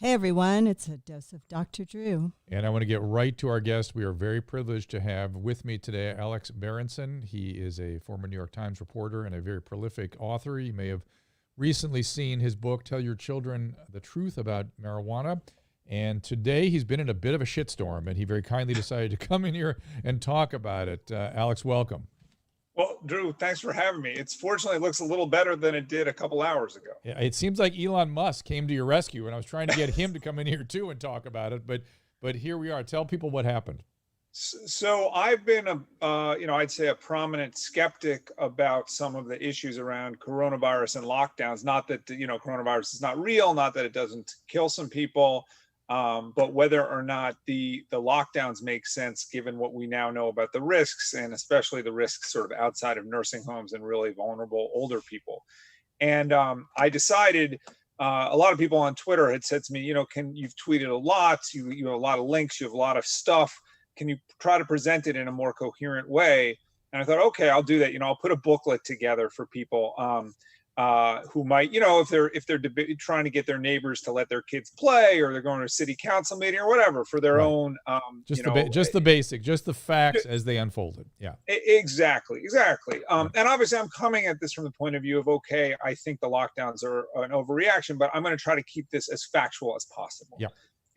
Hey everyone, it's a dose of Dr. Drew. And I want to get right to our guest. We are very privileged to have with me today Alex Berenson. He is a former New York Times reporter and a very prolific author. You may have recently seen his book, Tell Your Children the Truth About Marijuana. And today he's been in a bit of a shitstorm, and he very kindly decided to come in here and talk about it. Alex, welcome. Well, Drew, thanks for having me. Fortunately it looks a little better than it did a couple hours ago. Yeah, it seems like Elon Musk came to your rescue, and I was trying to get him to come in here too and talk about it. But here we are. Tell people what happened. So I've been I'd say a prominent skeptic about some of the issues around coronavirus and lockdowns. Not that, coronavirus is not real, not that it doesn't kill some people, but whether or not the lockdowns make sense given what we now know about the risks, and especially the risks sort of outside of nursing homes and really vulnerable older people. And I decided, a lot of people on Twitter had said to me, you've tweeted a lot, you have a lot of links, you have a lot of stuff. Can you try to present it in a more coherent way? And I thought, okay, I'll do that. I'll put a booklet together for people who might, if they're trying to get their neighbors to let their kids play, or they're going to a city council meeting or whatever for their own. Just the basic, just the facts as they unfolded. Yeah, exactly. And obviously I'm coming at this from the point of view of, okay, I think the lockdowns are an overreaction, but I'm going to try to keep this as factual as possible. Yeah.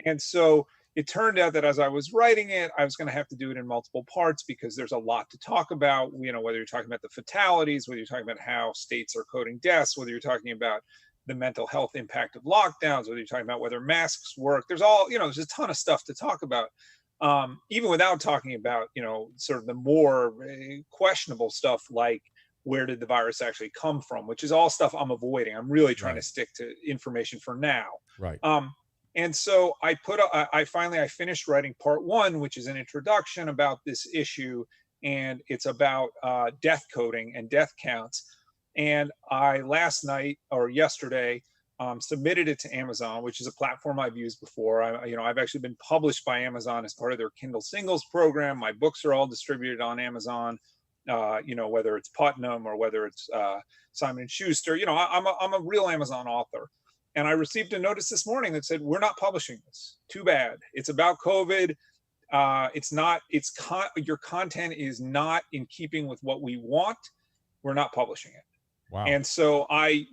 And so it turned out that as I was writing it, I was going to have to do it in multiple parts because there's a lot to talk about, whether you're talking about the fatalities, whether you're talking about how states are coding deaths, whether you're talking about the mental health impact of lockdowns, whether you're talking about whether masks work. There's there's a ton of stuff to talk about, even without talking about, sort of the more questionable stuff like where did the virus actually come from, which is all stuff I'm avoiding. I'm really trying to stick to information for now. Right. And so I finished writing part one, which is an introduction about this issue, and it's about death coding and death counts. And I last night or yesterday submitted it to Amazon, which is a platform I've used before. I've actually been published by Amazon as part of their Kindle Singles program. My books are all distributed on Amazon. Whether it's Putnam or whether it's Simon & Schuster. I'm a real Amazon author. And I received a notice this morning that said, we're not publishing this. Too bad. It's about COVID. Your content is not in keeping with what we want. We're not publishing it. Wow. And so I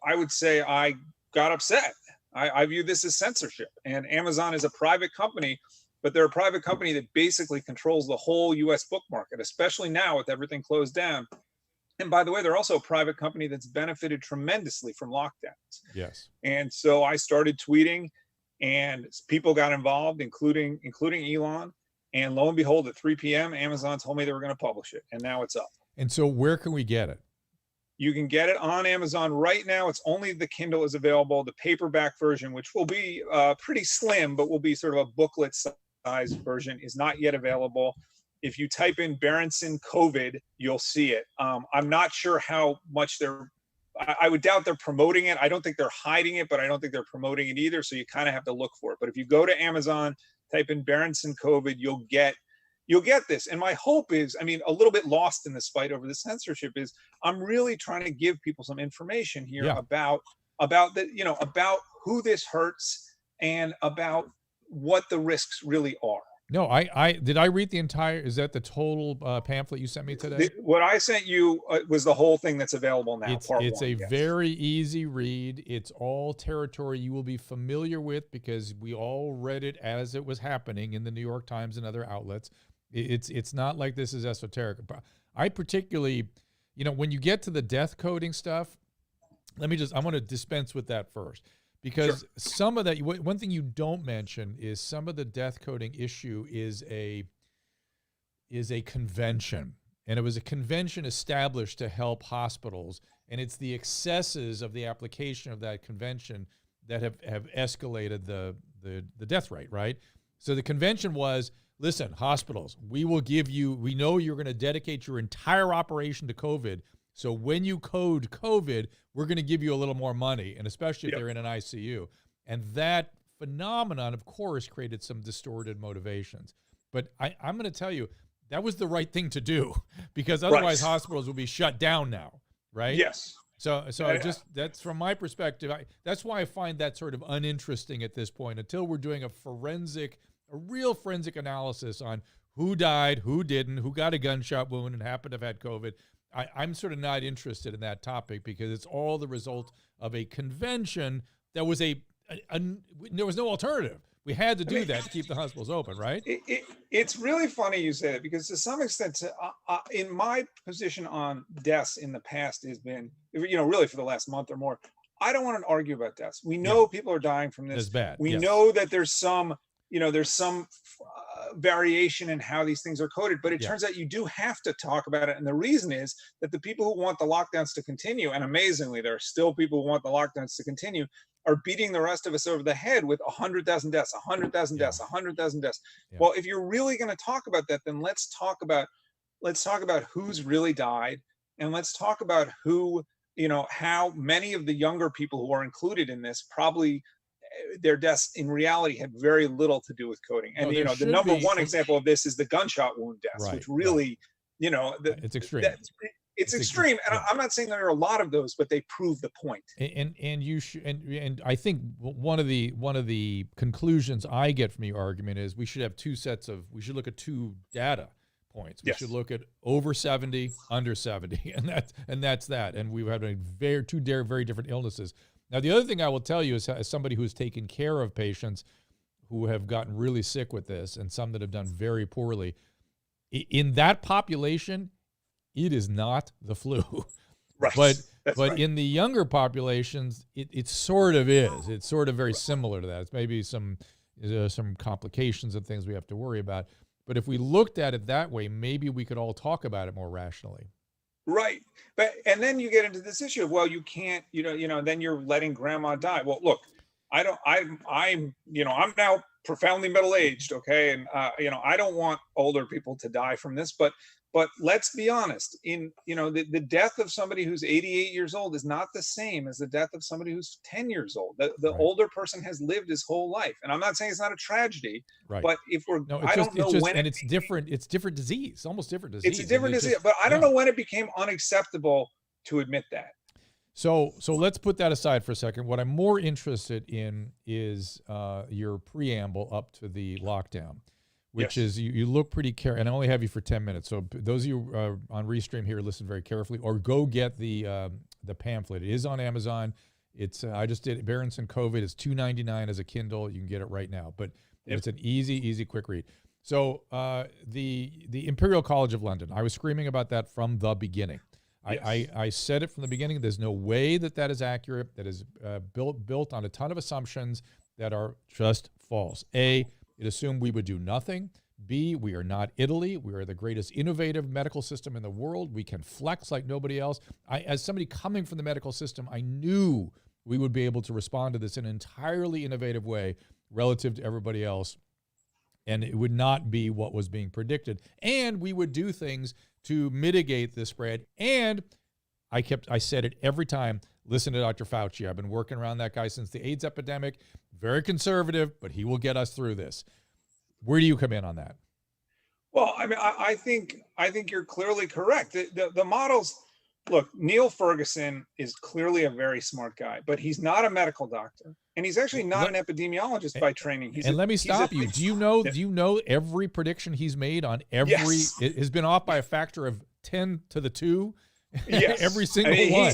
would say I got upset. I view this as censorship. And Amazon is a private company, but they're a private company that basically controls the whole US book market, especially now with everything closed down. And by the way, they're also a private company that's benefited tremendously from lockdowns. Yes. And so I started tweeting, and people got involved, including Elon. And lo and behold, at 3 p.m., Amazon told me they were going to publish it, and now it's up. And so where can we get it? You can get it on Amazon right now. It's only the Kindle is available. The paperback version, which will be pretty slim, but will be sort of a booklet size version, is not yet available. If you type in Berenson COVID, you'll see it. I'm not sure how much I would doubt they're promoting it. I don't think they're hiding it, but I don't think they're promoting it either. So you kind of have to look for it. But if you go to Amazon, type in Berenson COVID, you'll get this. And my hope is, a little bit lost in this fight over the censorship is I'm really trying to give people some information here about who this hurts and about what the risks really are. No, I did. I read the entire. Is that the total pamphlet you sent me today? What I sent you was the whole thing that's available now. It's a very easy read. It's all territory you will be familiar with because we all read it as it was happening in the New York Times and other outlets. It's not like this is esoteric. I particularly, when you get to the death coding stuff, I'm going to dispense with that first. Because some of that, one thing you don't mention is some of the death coding issue is a convention. And it was a convention established to help hospitals. And it's the excesses of the application of that convention that have escalated the death rate, right? So the convention was, listen, hospitals, we know you're going to dedicate your entire operation to COVID. So when you code COVID, we're going to give you a little more money, and especially if they're in an ICU. And that phenomenon, of course, created some distorted motivations. But I'm going to tell you, that was the right thing to do because otherwise hospitals will be shut down now, right? Yes. So just that's from my perspective. That's why I find that sort of uninteresting at this point until we're doing a real forensic analysis on who died, who didn't, who got a gunshot wound and happened to have had COVID. I'm sort of not interested in that topic because it's all the result of a convention that was there was no alternative. We had to do that to keep the hospitals open, right? It's really funny you say that because to some extent, in my position on deaths in the past has been, really for the last month or more, I don't want to argue about deaths. We know people are dying from this. That's bad. We know that there's some variation in how these things are coded, but it turns out you do have to talk about it. And the reason is that the people who want the lockdowns to continue, and amazingly, there are still people who want the lockdowns to continue, are beating the rest of us over the head with 100,000 deaths, 100,000 deaths, 100,000 deaths. Yeah. Well, if you're really going to talk about that, then let's talk about who's really died, and let's talk about how many of the younger people who are included in this probably their deaths in reality had very little to do with coding. And the number one example of this is the gunshot wound deaths, which really, it's extreme. It's extreme, and I'm not saying there are a lot of those, but they prove the point. And you should, and I think one of the conclusions I get from your argument is we should have we should look at two data points. We should look at over 70, under 70, and that's that. And we have two very different illnesses. Now, the other thing I will tell you is, as somebody who's taken care of patients who have gotten really sick with this, and some that have done very poorly, in that population, it is not the flu. Right. But in the younger populations, it sort of is. It's sort of very similar to that. It's maybe some complications and things we have to worry about. But if we looked at it that way, maybe we could all talk about it more rationally. Right. And then you get into this issue of, well, you can't, then you're letting grandma die. Well, look, I'm now profoundly middle-aged. Okay. And, I don't want older people to die from this, but let's be honest, the death of somebody who's 88 years old is not the same as the death of somebody who's 10 years old. The older person has lived his whole life. And I'm not saying it's not a tragedy, but it's different. It's different disease, almost different disease. It's a different disease, but I don't know when it became unacceptable to admit that. So let's put that aside for a second. What I'm more interested in is your preamble up to the lockdown, which is you look pretty careful, and I only have you for 10 minutes. So those of you on Restream here, listen very carefully, or go get the pamphlet. It is on Amazon. It's I just did Berenson COVID. It's $2.99 as a Kindle. You can get it right now, but it's an easy, quick read. So the Imperial College of London, I was screaming about that from the beginning. I said it from the beginning. There's no way that is accurate. That is built on a ton of assumptions that are just false. A, it assumed we would do nothing. B, we are not Italy. We are the greatest innovative medical system in the world. We can flex like nobody else. As somebody coming from the medical system, I knew we would be able to respond to this in an entirely innovative way relative to everybody else. And it would not be what was being predicted. And we would do things to mitigate the spread. And I said it every time, listen to Dr. Fauci. I've been working around that guy since the AIDS epidemic. Very conservative, but he will get us through this. Where do you come in on that? Well, I mean, I think you're clearly correct. The models, look, Neil Ferguson is clearly a very smart guy, but he's not a medical doctor. And he's actually not an epidemiologist by training. Let me stop you. Do you know every prediction he's made on every, it has been off by a factor of 10 to the 2? Yes. Every single one.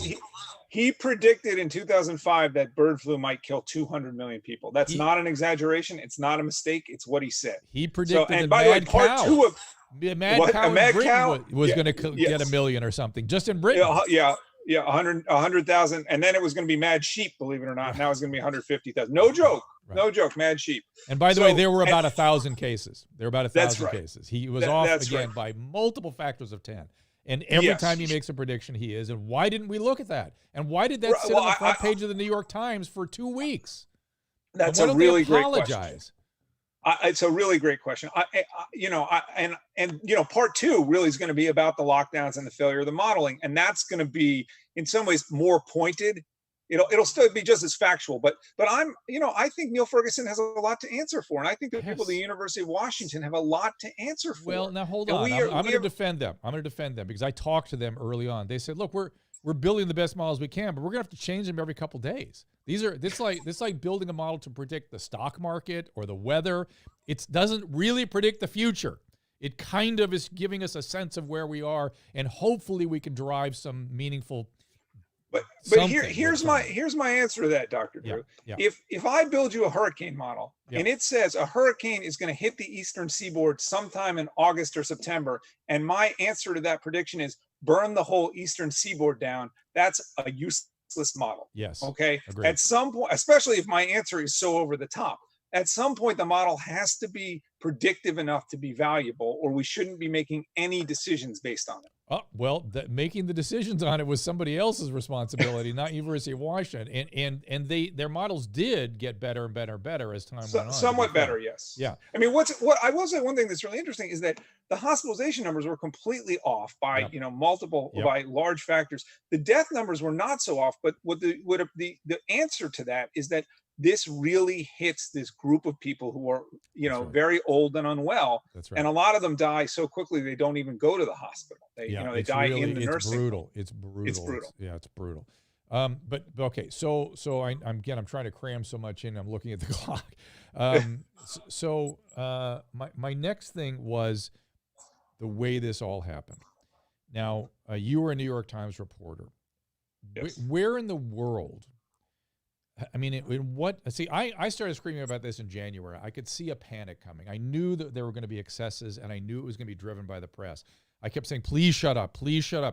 He predicted in 2005 that bird flu might kill 200 million people. That's not an exaggeration. It's not a mistake. It's what he said. He predicted and by the way, part cow. 2 of a mad cow was going to get 1 million or something just in Britain. 100,000, and then it was going to be mad sheep, believe it or not. Now it's going to be 150,000. No joke. Right. No joke, mad sheep. And by the way, there were about 1,000 cases. There were about 1,000 cases. He was off again by multiple factors of 10. And every time he makes a prediction, he is. And why didn't we look at that? And why did that sit on the front page of the New York Times for 2 weeks? That's a really great question. It's a really great question. Part 2 really is going to be about the lockdowns and the failure of the modeling, and that's going to be in some ways more pointed. It'll still be just as factual, but I think Neil Ferguson has a lot to answer for, and I think the people at the University of Washington have a lot to answer for. Well, now hold on. I'm going to defend them. I'm going to defend them because I talked to them early on. They said, "Look, we're building the best models we can, but we're gonna have to change them every couple days. This like building a model to predict the stock market or the weather. It doesn't really predict the future. It kind of is giving us a sense of where we are, and hopefully we can derive some meaningful. But here's my answer to that, Dr. Drew. Yeah. If I build you a hurricane model Yeah. and it says a hurricane is going to hit the eastern seaboard sometime in August or September, and my answer to that prediction is burn the whole eastern seaboard down, that's a useless model. Yes. Okay. Agreed. At some point, especially if my answer is so over the top, at some point the model has to be predictive enough to be valuable, or we shouldn't be making any decisions based on it. Oh, well, making the decisions on it was somebody else's responsibility, not University of Washington. And their models did get better and better and better as time went on. Somewhat better, yes. Yeah. I mean, what I will say, one thing that's really interesting is that the hospitalization numbers were completely off by by large factors. The death numbers were not so off, but the answer to that is that this really hits this group of people who are, very old and unwell. That's right. And a lot of them die so quickly they don't even go to the hospital. They die in the nursing home. It's brutal. It's brutal. It's brutal. But okay, so I'm trying to cram so much in. I'm looking at the clock. My next thing was the way this all happened. Now, you were a New York Times reporter. Yes. Where in the world? I mean, I started screaming about this in January. I could see a panic coming. I knew that there were going to be excesses, and I knew it was going to be driven by the press. I kept saying, please shut up,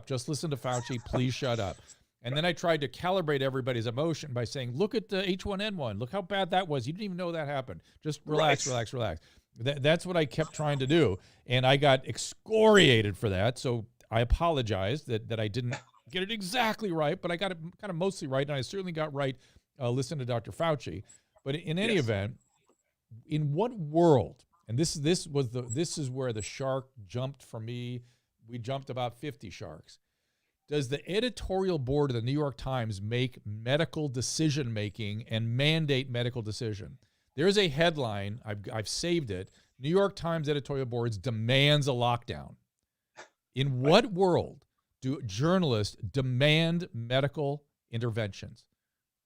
just listen to Fauci, please shut up. And then I tried to calibrate everybody's emotion by saying, look at the H1N1, look how bad that was. You didn't even know that happened. Just relax, relax, relax. That's what I kept trying to do, and I got excoriated for that. So I apologized that I didn't get it exactly right, but I got it kind of mostly right, and I certainly got right. Listen to Dr. Fauci, but in any event, in what world? And this is where the shark jumped for me. We jumped about 50 sharks. Does the editorial board of the New York Times make medical decision making and mandate medical decision? There's a headline. I've saved it. New York Times editorial boards demands a lockdown. In what world do journalists demand medical interventions?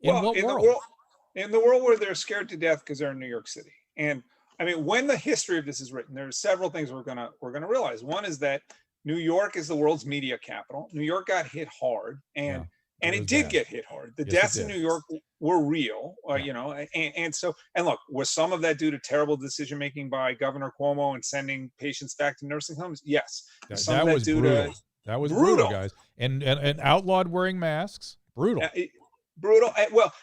In the world where they're scared to death because they're in New York City. And I mean, when the history of this is written, there's several things we're gonna realize. One is that New York is the world's media capital. New York got hit hard, and it did get hit hard. The deaths in New York were real, and look, was some of that due to terrible decision making by Governor Cuomo and sending patients back to nursing homes? Yes. That was brutal. That was brutal, guys. And outlawed wearing masks. Brutal. Brutal. Well,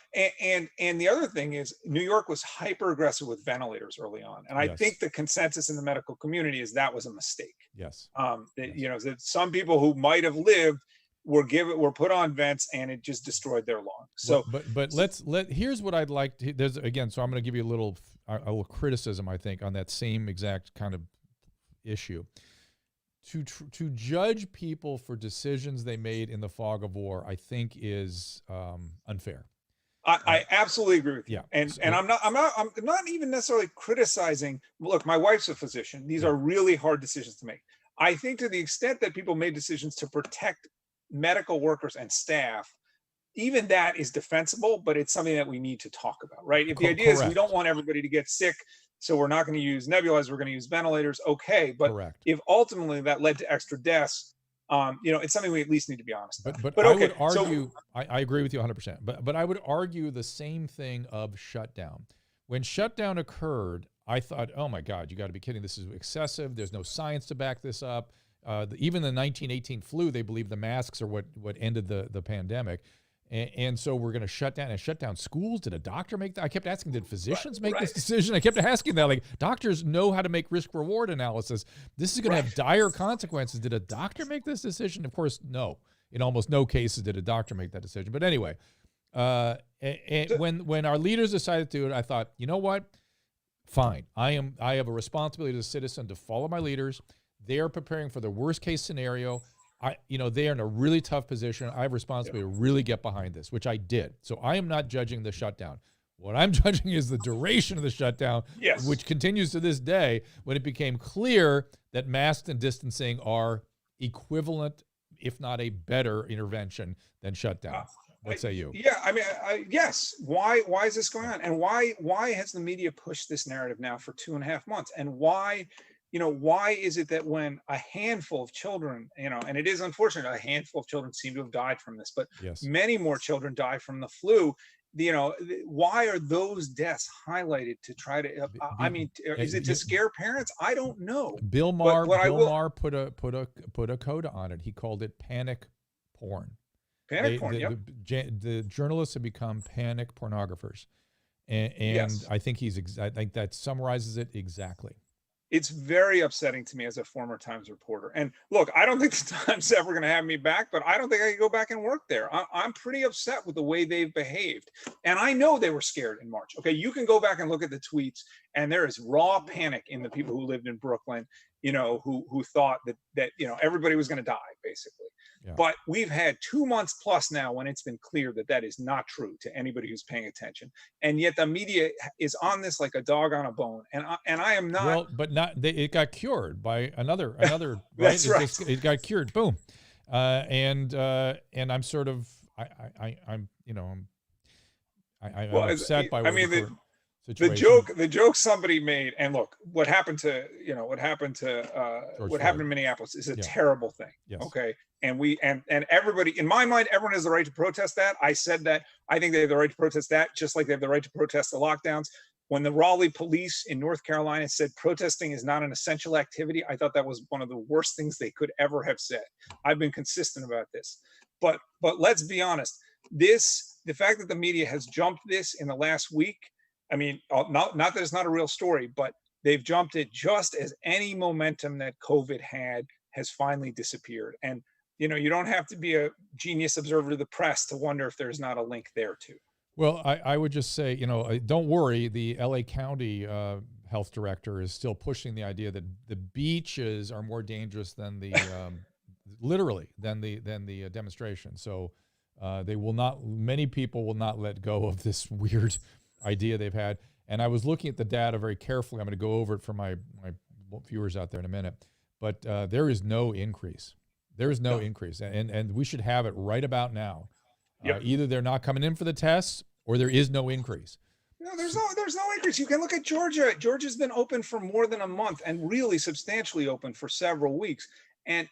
and the other thing is New York was hyper aggressive with ventilators early on. And I think the consensus in the medical community is that was a mistake. Yes. That some people who might have lived were put on vents, and it just destroyed their lungs. So, here's what I'd like to, so I'm going to give you a little criticism, I think, on that same exact kind of issue. To judge people for decisions they made in the fog of war, I think is unfair. I absolutely agree with you. Yeah. And I'm not even necessarily criticizing. Look, my wife's a physician. These are really hard decisions to make. I think to the extent that people made decisions to protect medical workers and staff, even that is defensible, but it's something that we need to talk about, right? If the idea is we don't want everybody to get sick, so we're not going to use nebulizers, we're going to use ventilators, okay. But if ultimately that led to extra deaths, it's something we at least need to be honest about. But I would argue, I agree with you 100%, but I would argue the same thing of shutdown. When shutdown occurred, I thought, oh my God, you got to be kidding. This is excessive. There's no science to back this up. Even the 1918 flu, they believe the masks are what ended the pandemic. And so we're going to shut down schools. Did a doctor make that? I kept asking, did physicians make this decision? I kept asking that, like, doctors know how to make risk reward analysis. This is going to have dire consequences. Did a doctor make this decision? Of course, no. In almost no cases did a doctor make that decision. But anyway, when our leaders decided to do it, I thought, you know what? Fine. I have a responsibility as a citizen to follow my leaders. They are preparing for the worst case scenario. They are in a really tough position. I have responsibility to really get behind this, which I did. So I am not judging the shutdown. What I'm judging is the duration of the shutdown, which continues to this day, when it became clear that masks and distancing are equivalent if not a better intervention than shutdown. What say you? Yeah, I mean, yes. Why is this going on? And why has the media pushed this narrative now for 2.5 months? And why is it that when a handful of children, and it is unfortunate, a handful of children seem to have died from this, but Yes. many more children die from the flu. Why are those deaths highlighted to try to? I mean, is it to scare parents? I don't know. Bill Maher put a code on it. He called it panic porn. Panic porn. Yep. The journalists have become panic pornographers, and Yes. I think I think that summarizes it exactly. It's very upsetting to me as a former Times reporter. And look, I don't think the Times is ever going to have me back, but I don't think I can go back and work there. I'm pretty upset with the way they've behaved. And I know they were scared in March. Okay, you can go back and look at the tweets, and there is raw panic in the people who lived in Brooklyn, who thought that everybody was going to die, basically. Yeah. But we've had 2 months plus now when it's been clear that that is not true to anybody who's paying attention, and yet the media is on this like a dog on a bone. And I am not. Well, but it got cured by another. That's right? right. It got cured. Boom. And I'm sort of I'm upset by. The joke somebody made, and look, what happened in Minneapolis is a terrible thing. Yes. Okay. And everybody, in my mind, everyone has the right to protest that. I said that. I think they have the right to protest that, just like they have the right to protest the lockdowns. When the Raleigh police in North Carolina said protesting is not an essential activity, I thought that was one of the worst things they could ever have said. I've been consistent about this. But let's be honest, the fact that the media has jumped this in the last week, I mean, not that it's not a real story, but they've jumped it just as any momentum that COVID had has finally disappeared. And you don't have to be a genius observer of the press to wonder if there's not a link there too. Well, I would just say, don't worry. The LA County health director is still pushing the idea that the beaches are more dangerous than the literally than the demonstration. So many people will not let go of this weird idea they've had. And I was looking at the data very carefully. I'm going to go over it for my viewers out there in a minute. But there is no increase. There is no increase, and we should have it right about now. Yep. Either they're not coming in for the tests, or there is no increase. No, there's no increase. You can look at Georgia. Georgia's been open for more than a month, and really substantially open for several weeks. And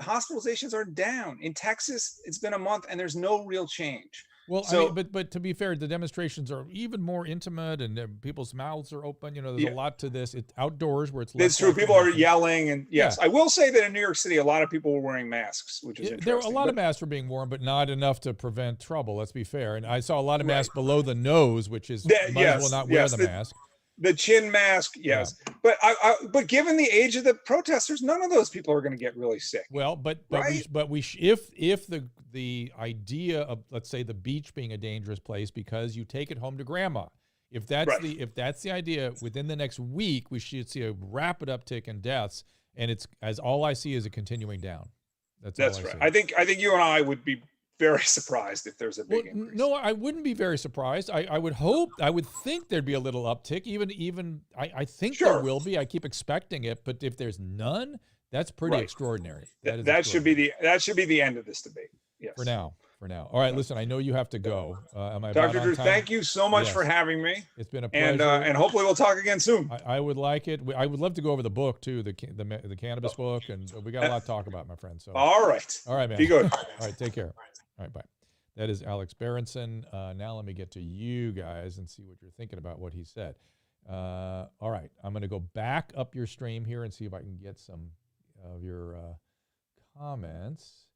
hospitalizations are down. In Texas, it's been a month, and there's no real change. Well, I mean, but to be fair, the demonstrations are even more intimate, and people's mouths are open. There's a lot to this. It's outdoors where it's less. It's true. People are yelling, and yes, I will say that in New York City, a lot of people were wearing masks, which is interesting. There were a lot of masks were being worn, but not enough to prevent trouble. Let's be fair. And I saw a lot of masks below the nose, which is might as well not wear the mask. The chin mask, yes. Yeah. But given the age of the protesters, none of those people are going to get really sick. Well, if the idea of, let's say, the beach being a dangerous place because you take it home to grandma, if that's the idea, within the next week we should see a rapid uptick in deaths, and all I see is a continuing down. That's right. I think you and I would be very surprised if there's a big increase. No, I wouldn't be very surprised. I would think there'd be a little uptick. Even I think there will be. I keep expecting it, but if there's none, that's pretty extraordinary. That should be the end of this debate. Yes. For now. All right, listen, I know you have to go. Dr. Drew, thank you so much for having me. It's been a pleasure. And hopefully we'll talk again soon. I would like it. I would love to go over the book too, the cannabis book, and we got a lot to talk about, my friend. So all right, man. Be good. All right, take care. All right, bye. That is Alex Berenson. Now let me get to you guys and see what you're thinking about what he said. All right, I'm going to go back up your stream here and see if I can get some of your comments.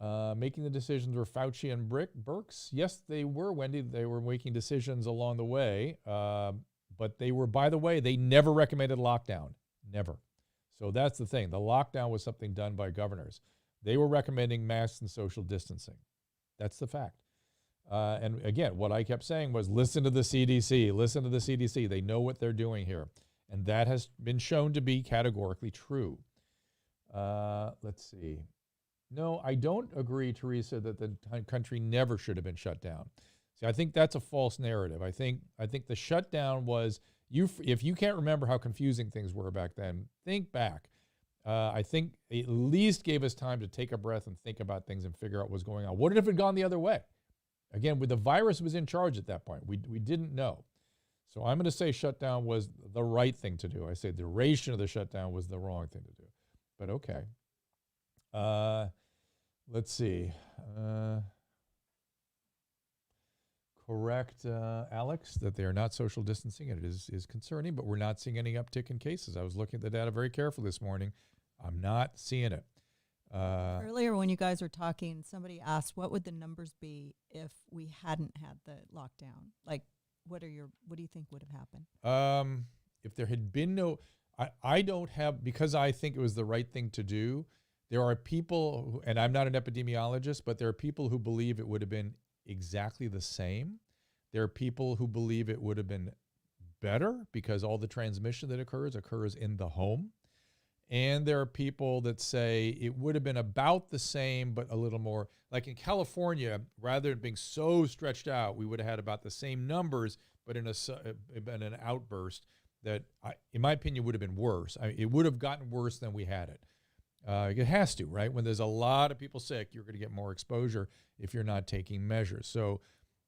Making the decisions were Fauci and Birx. Yes, they were, Wendy. They were making decisions along the way. But they were, by the way, they never recommended lockdown. Never. So that's the thing. The lockdown was something done by governors. They were recommending masks and social distancing. That's the fact. And again, what I kept saying was listen to the CDC. Listen to the CDC. They know what they're doing here. And that has been shown to be categorically true. Let's see. No, I don't agree, Teresa, that the country never should have been shut down. See, I think that's a false narrative. I think the shutdown was, if you can't remember how confusing things were back then, think back. I think it at least gave us time to take a breath and think about things and figure out what's going on. What if it had gone the other way? Again, with the virus was in charge at that point. We didn't know. So I'm going to say shutdown was the right thing to do. I say the duration of the shutdown was the wrong thing to do. But okay. Let's see. Correct, Alex, that they are not social distancing, and it is concerning, but we're not seeing any uptick in cases. I was looking at the data very carefully this morning. I'm not seeing it. Earlier when you guys were talking, somebody asked, what would the numbers be if we hadn't had the lockdown? Like, what do you think would have happened? If there had been no, I don't have, because I think it was the right thing to do. There are people, who, and I'm not an epidemiologist, but there are people who believe it would have been exactly the same. There are people who believe it would have been better because all the transmission that occurs in the home. And there are people that say it would have been about the same, but a little more. Like in California, rather than being so stretched out, we would have had about the same numbers, but in an outburst that, in my opinion, would have been worse. It would have gotten worse than we had it. It has to, right? When there's a lot of people sick, you're going to get more exposure if you're not taking measures. So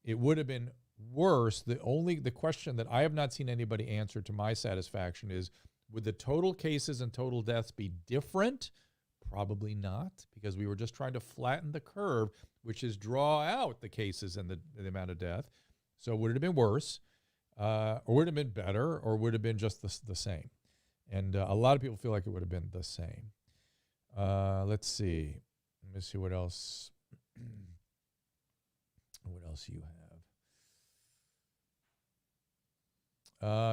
it would have been worse. The question that I have not seen anybody answer to my satisfaction is, would the total cases and total deaths be different? Probably not, because we were just trying to flatten the curve, which is draw out the cases and the amount of death. So would it have been worse, or would it have been better, or would it have been just the same? And a lot of people feel like it would have been the same. Let's see. Let me see what else. What else you have?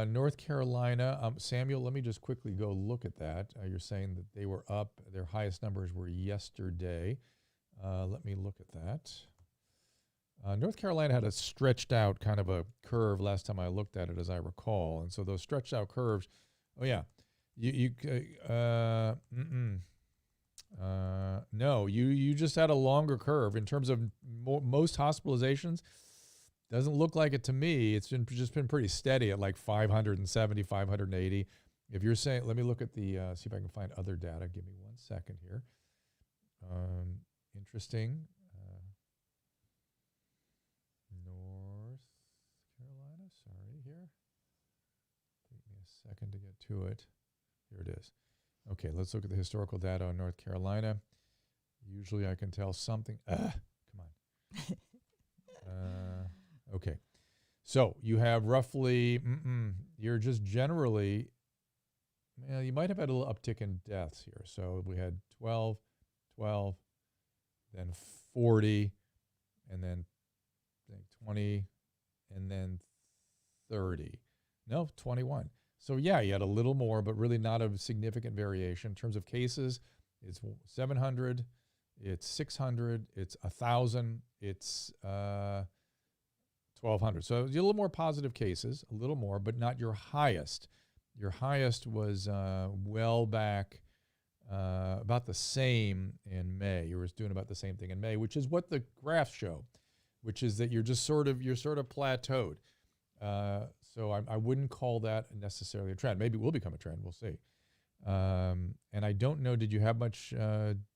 North Carolina. Samuel, let me just quickly go look at that. You're saying that they were up. Their highest numbers were yesterday. Let me look at that. North Carolina had a stretched out kind of a curve last time I looked at it, as I recall. And so those stretched out curves, oh yeah, no, you just had a longer curve in terms of most hospitalizations. Doesn't look like it to me. It's just been pretty steady at like 570, 580. If you're saying, let me look at the, see if I can find other data. Give me 1 second here. Interesting. North Carolina, sorry here. Take me a second to get to it. Here it is. Okay, let's look at the historical data on North Carolina. Usually I can tell something. Come on. Okay. So you have roughly, you're just generally, you might have had a little uptick in deaths here. So we had 12, then 40, and then 20, and then 30. No, 21. So yeah, you had a little more, but really not a significant variation. In terms of cases, it's 700, it's 600, it's 1,000, it's 1,200. So a little more positive cases, a little more, but not your highest. Your highest was well back about the same in May. You were doing about the same thing in May, which is what the graphs show, which is that you're sort of plateaued. So I wouldn't call that necessarily a trend. Maybe it will become a trend. We'll see. And I don't know, did you have much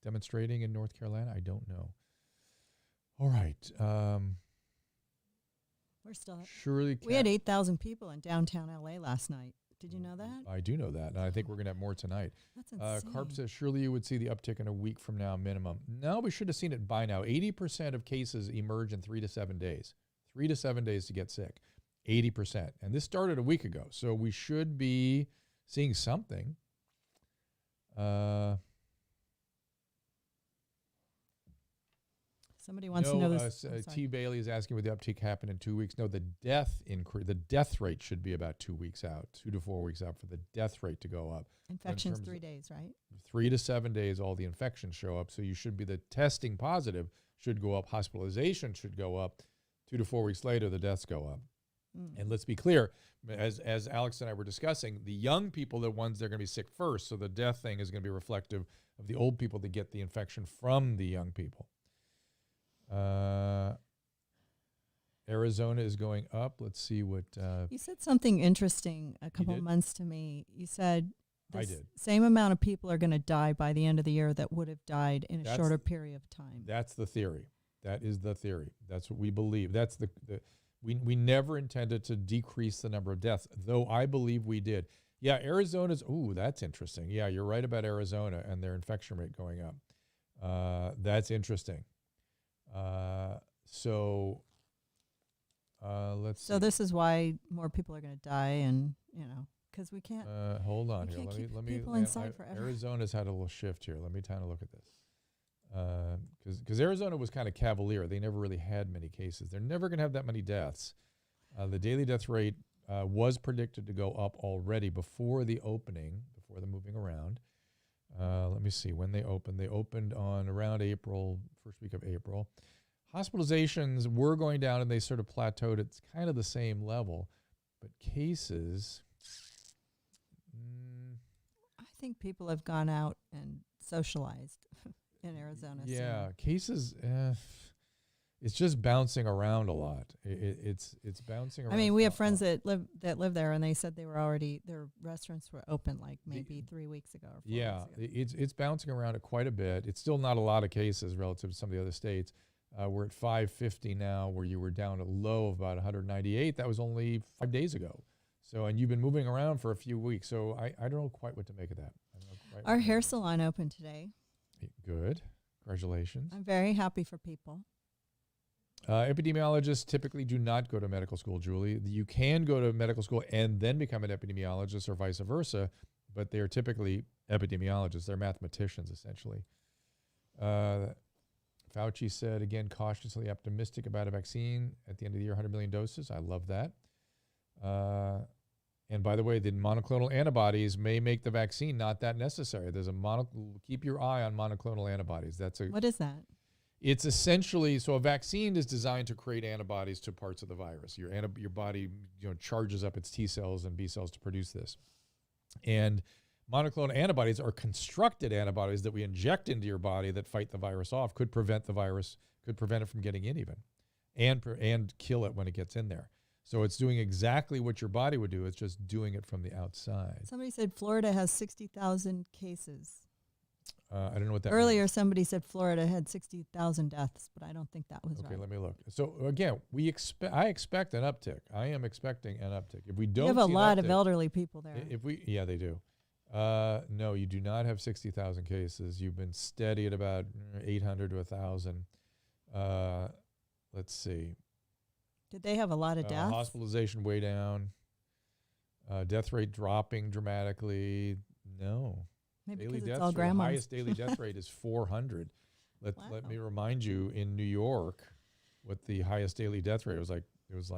demonstrating in North Carolina? I don't know. All right. We're still. Surely we had 8,000 people in downtown LA last night. Did you know that? I do know that, and I think we're going to have more tonight. That's insane. Carp says, surely you would see the uptick in a week from now minimum. No, we should have seen it by now. 80% of cases emerge in 3 to 7 days. 3 to 7 days to get sick. 80%. And this started a week ago, so we should be seeing something. Somebody wants to know this. T. Bailey is asking would the uptick happen in 2 weeks. No, the death rate should be about 2 weeks out, 2 to 4 weeks out for the death rate to go up. Infections 3 days, right? 3 to 7 days, all the infections show up. So you should be, the testing positive should go up. Hospitalization should go up. 2 to 4 weeks later, the deaths go up. And let's be clear, as Alex and I were discussing, the young people are the ones that are going to be sick first. So the death thing is going to be reflective of the old people that get the infection from the young people. Arizona is going up. Let's see what... you said something interesting a couple of months to me. You said I did. Same amount of people are going to die by the end of the year that would have died in a shorter period of time. That's the theory. That is the theory. That's what we believe. That's we never intended to decrease the number of deaths, though I believe we did. Yeah, Arizona's, that's interesting. Yeah, you're right about Arizona and their infection rate going up. That's interesting. So let's see. So this is why more people are going to die, and because we can't. Hold on we here. can't Let keep me. people inside forever. Arizona's had a little shift here. Let me kind of look at this. Because Arizona was kind of cavalier. They never really had many cases. They're never going to have that many deaths. The daily death rate was predicted to go up already before the opening, before the moving around. Let me see when they opened. They opened on around April, first week of April. Hospitalizations were going down and they sort of plateaued at kind of the same level, but cases. I think people have gone out and socialized in Arizona. Yeah, soon. cases. It's just bouncing around a lot. It's bouncing around. I mean, we have friends that live there, and they said they were already their restaurants were open like maybe 3 weeks ago. Or 4 weeks ago. It's bouncing around quite a bit. It's still not a lot of cases relative to some of the other states. We're at 550 now, where you were down at a low of about 198. That was only 5 days ago. So, and you've been moving around for a few weeks. So I don't know quite what to make of that. Our hair salon opened today. Good. Congratulations. I'm very happy for people. Epidemiologists typically do not go to medical school, Julie. You can go to medical school and then become an epidemiologist or vice versa, but they are typically epidemiologists. They're mathematicians, essentially. Fauci said, again, cautiously optimistic about a vaccine at the end of the year, 100 million doses. I love that. And by the way, the monoclonal antibodies may make the vaccine not that necessary. There's keep your eye on monoclonal antibodies. What is that? It's essentially, so a vaccine is designed to create antibodies to parts of the virus. Your body, charges up its T cells and B cells to produce this. And monoclonal antibodies are constructed antibodies that we inject into your body that fight the virus off, could prevent the virus, could prevent it from getting in even, and kill it when it gets in there. So it's doing exactly what your body would do. It's just doing it from the outside. Somebody said Florida has 60,000 cases. I don't know what that Earlier, means. somebody said Florida had 60,000 deaths, but I don't think that was right. Okay, let me look. So again, I expect an uptick. I am expecting an uptick. If we don't, you have a lot of elderly people there. Yeah, they do. No, you do not have 60,000 cases. You've been steady at about 800 to 1,000. Let's see. Did they have a lot of deaths? Hospitalization way down. Death rate dropping dramatically. No. Maybe daily because death it's all rate, grandmas. highest daily death rate is 400. Let me remind you, in New York, what the highest daily death rate was like. It was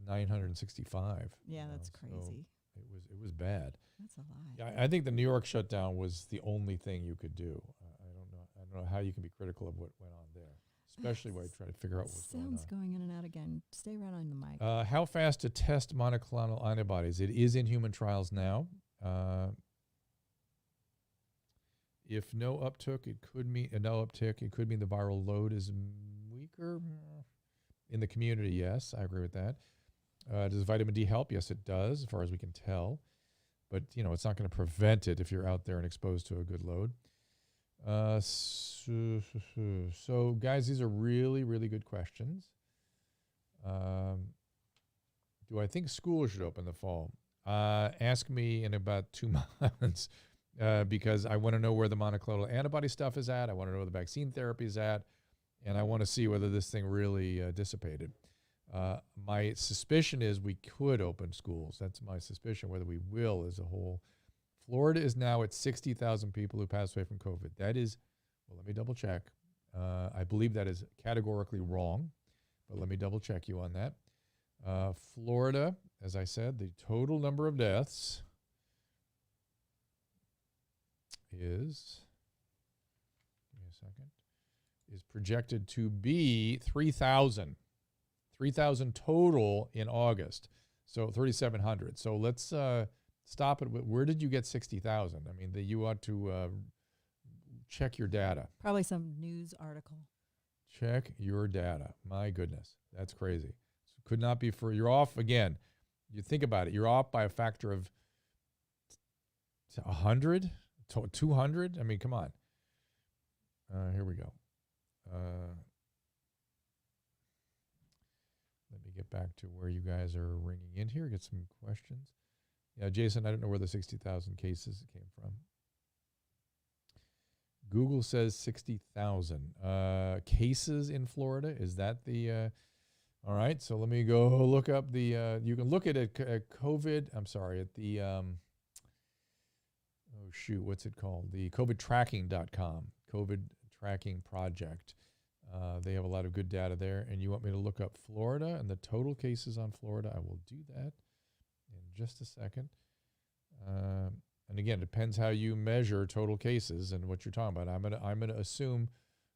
965. Yeah, that's crazy. So it was bad. That's a lie. Yeah, I think the New York shutdown was the only thing you could do. I don't know how you can be critical of what went on there, especially when I try to figure out what's going on. Sounds going in and out again. Stay right on the mic. How fast to test monoclonal antibodies? It is in human trials now. If no uptick, it could mean the viral load is weaker. In the community, yes, I agree with that. Does vitamin D help? Yes, it does, as far as we can tell. But, it's not going to prevent it if you're out there and exposed to a good load. So, guys, these are really, really good questions. Do I think schools should open the fall? Ask me in about 2 months because I want to know where the monoclonal antibody stuff is at. I want to know where the vaccine therapy is at. And I want to see whether this thing really dissipated. My suspicion is we could open schools. That's my suspicion. Whether we will is a whole. Florida is now at 60,000 people who passed away from COVID. That is, well, let me double check. I believe that is categorically wrong, but let me double check you on that. Florida, as I said, the total number of deaths is, give me a second, is projected to be 3,000. 3,000 total in August. So 3,700. So let's stop it. Where did you get 60,000? I mean, you ought to check your data. Probably some news article. Check your data. My goodness. That's crazy. So could not be you're off again. You think about it. You're off by a factor of 100, 200. I mean, come on. Here we go. Let me get back to where you guys are ringing in here. Get some questions. Yeah, Jason, I don't know where the 60,000 cases came from. Google says 60,000 cases in Florida. Is that the... all right, so let me go look up the... you can look at it at COVID... I'm sorry, at the... oh, shoot, what's it called? The COVIDtracking.com, COVID Tracking Project. They have a lot of good data there. And you want me to look up Florida and the total cases on Florida? I will do that in just a second. And again, it depends how you measure total cases and what you're talking about. I'm gonna assume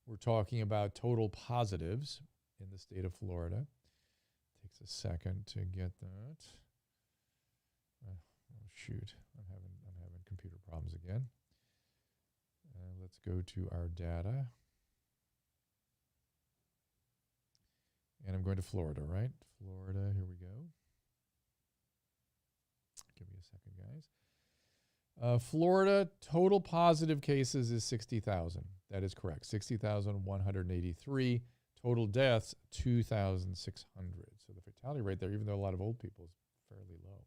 we're talking about total positives in the state of Florida. Takes a second to get that. Oh shoot, I'm having computer problems again. Let's go to our data. And I'm going to Florida, right? Florida, here we go. Give me a second, guys. Florida, total positive cases is 60,000. That is correct. 60,183. Total deaths, 2,600. So the fatality rate there, even though a lot of old people, is fairly low.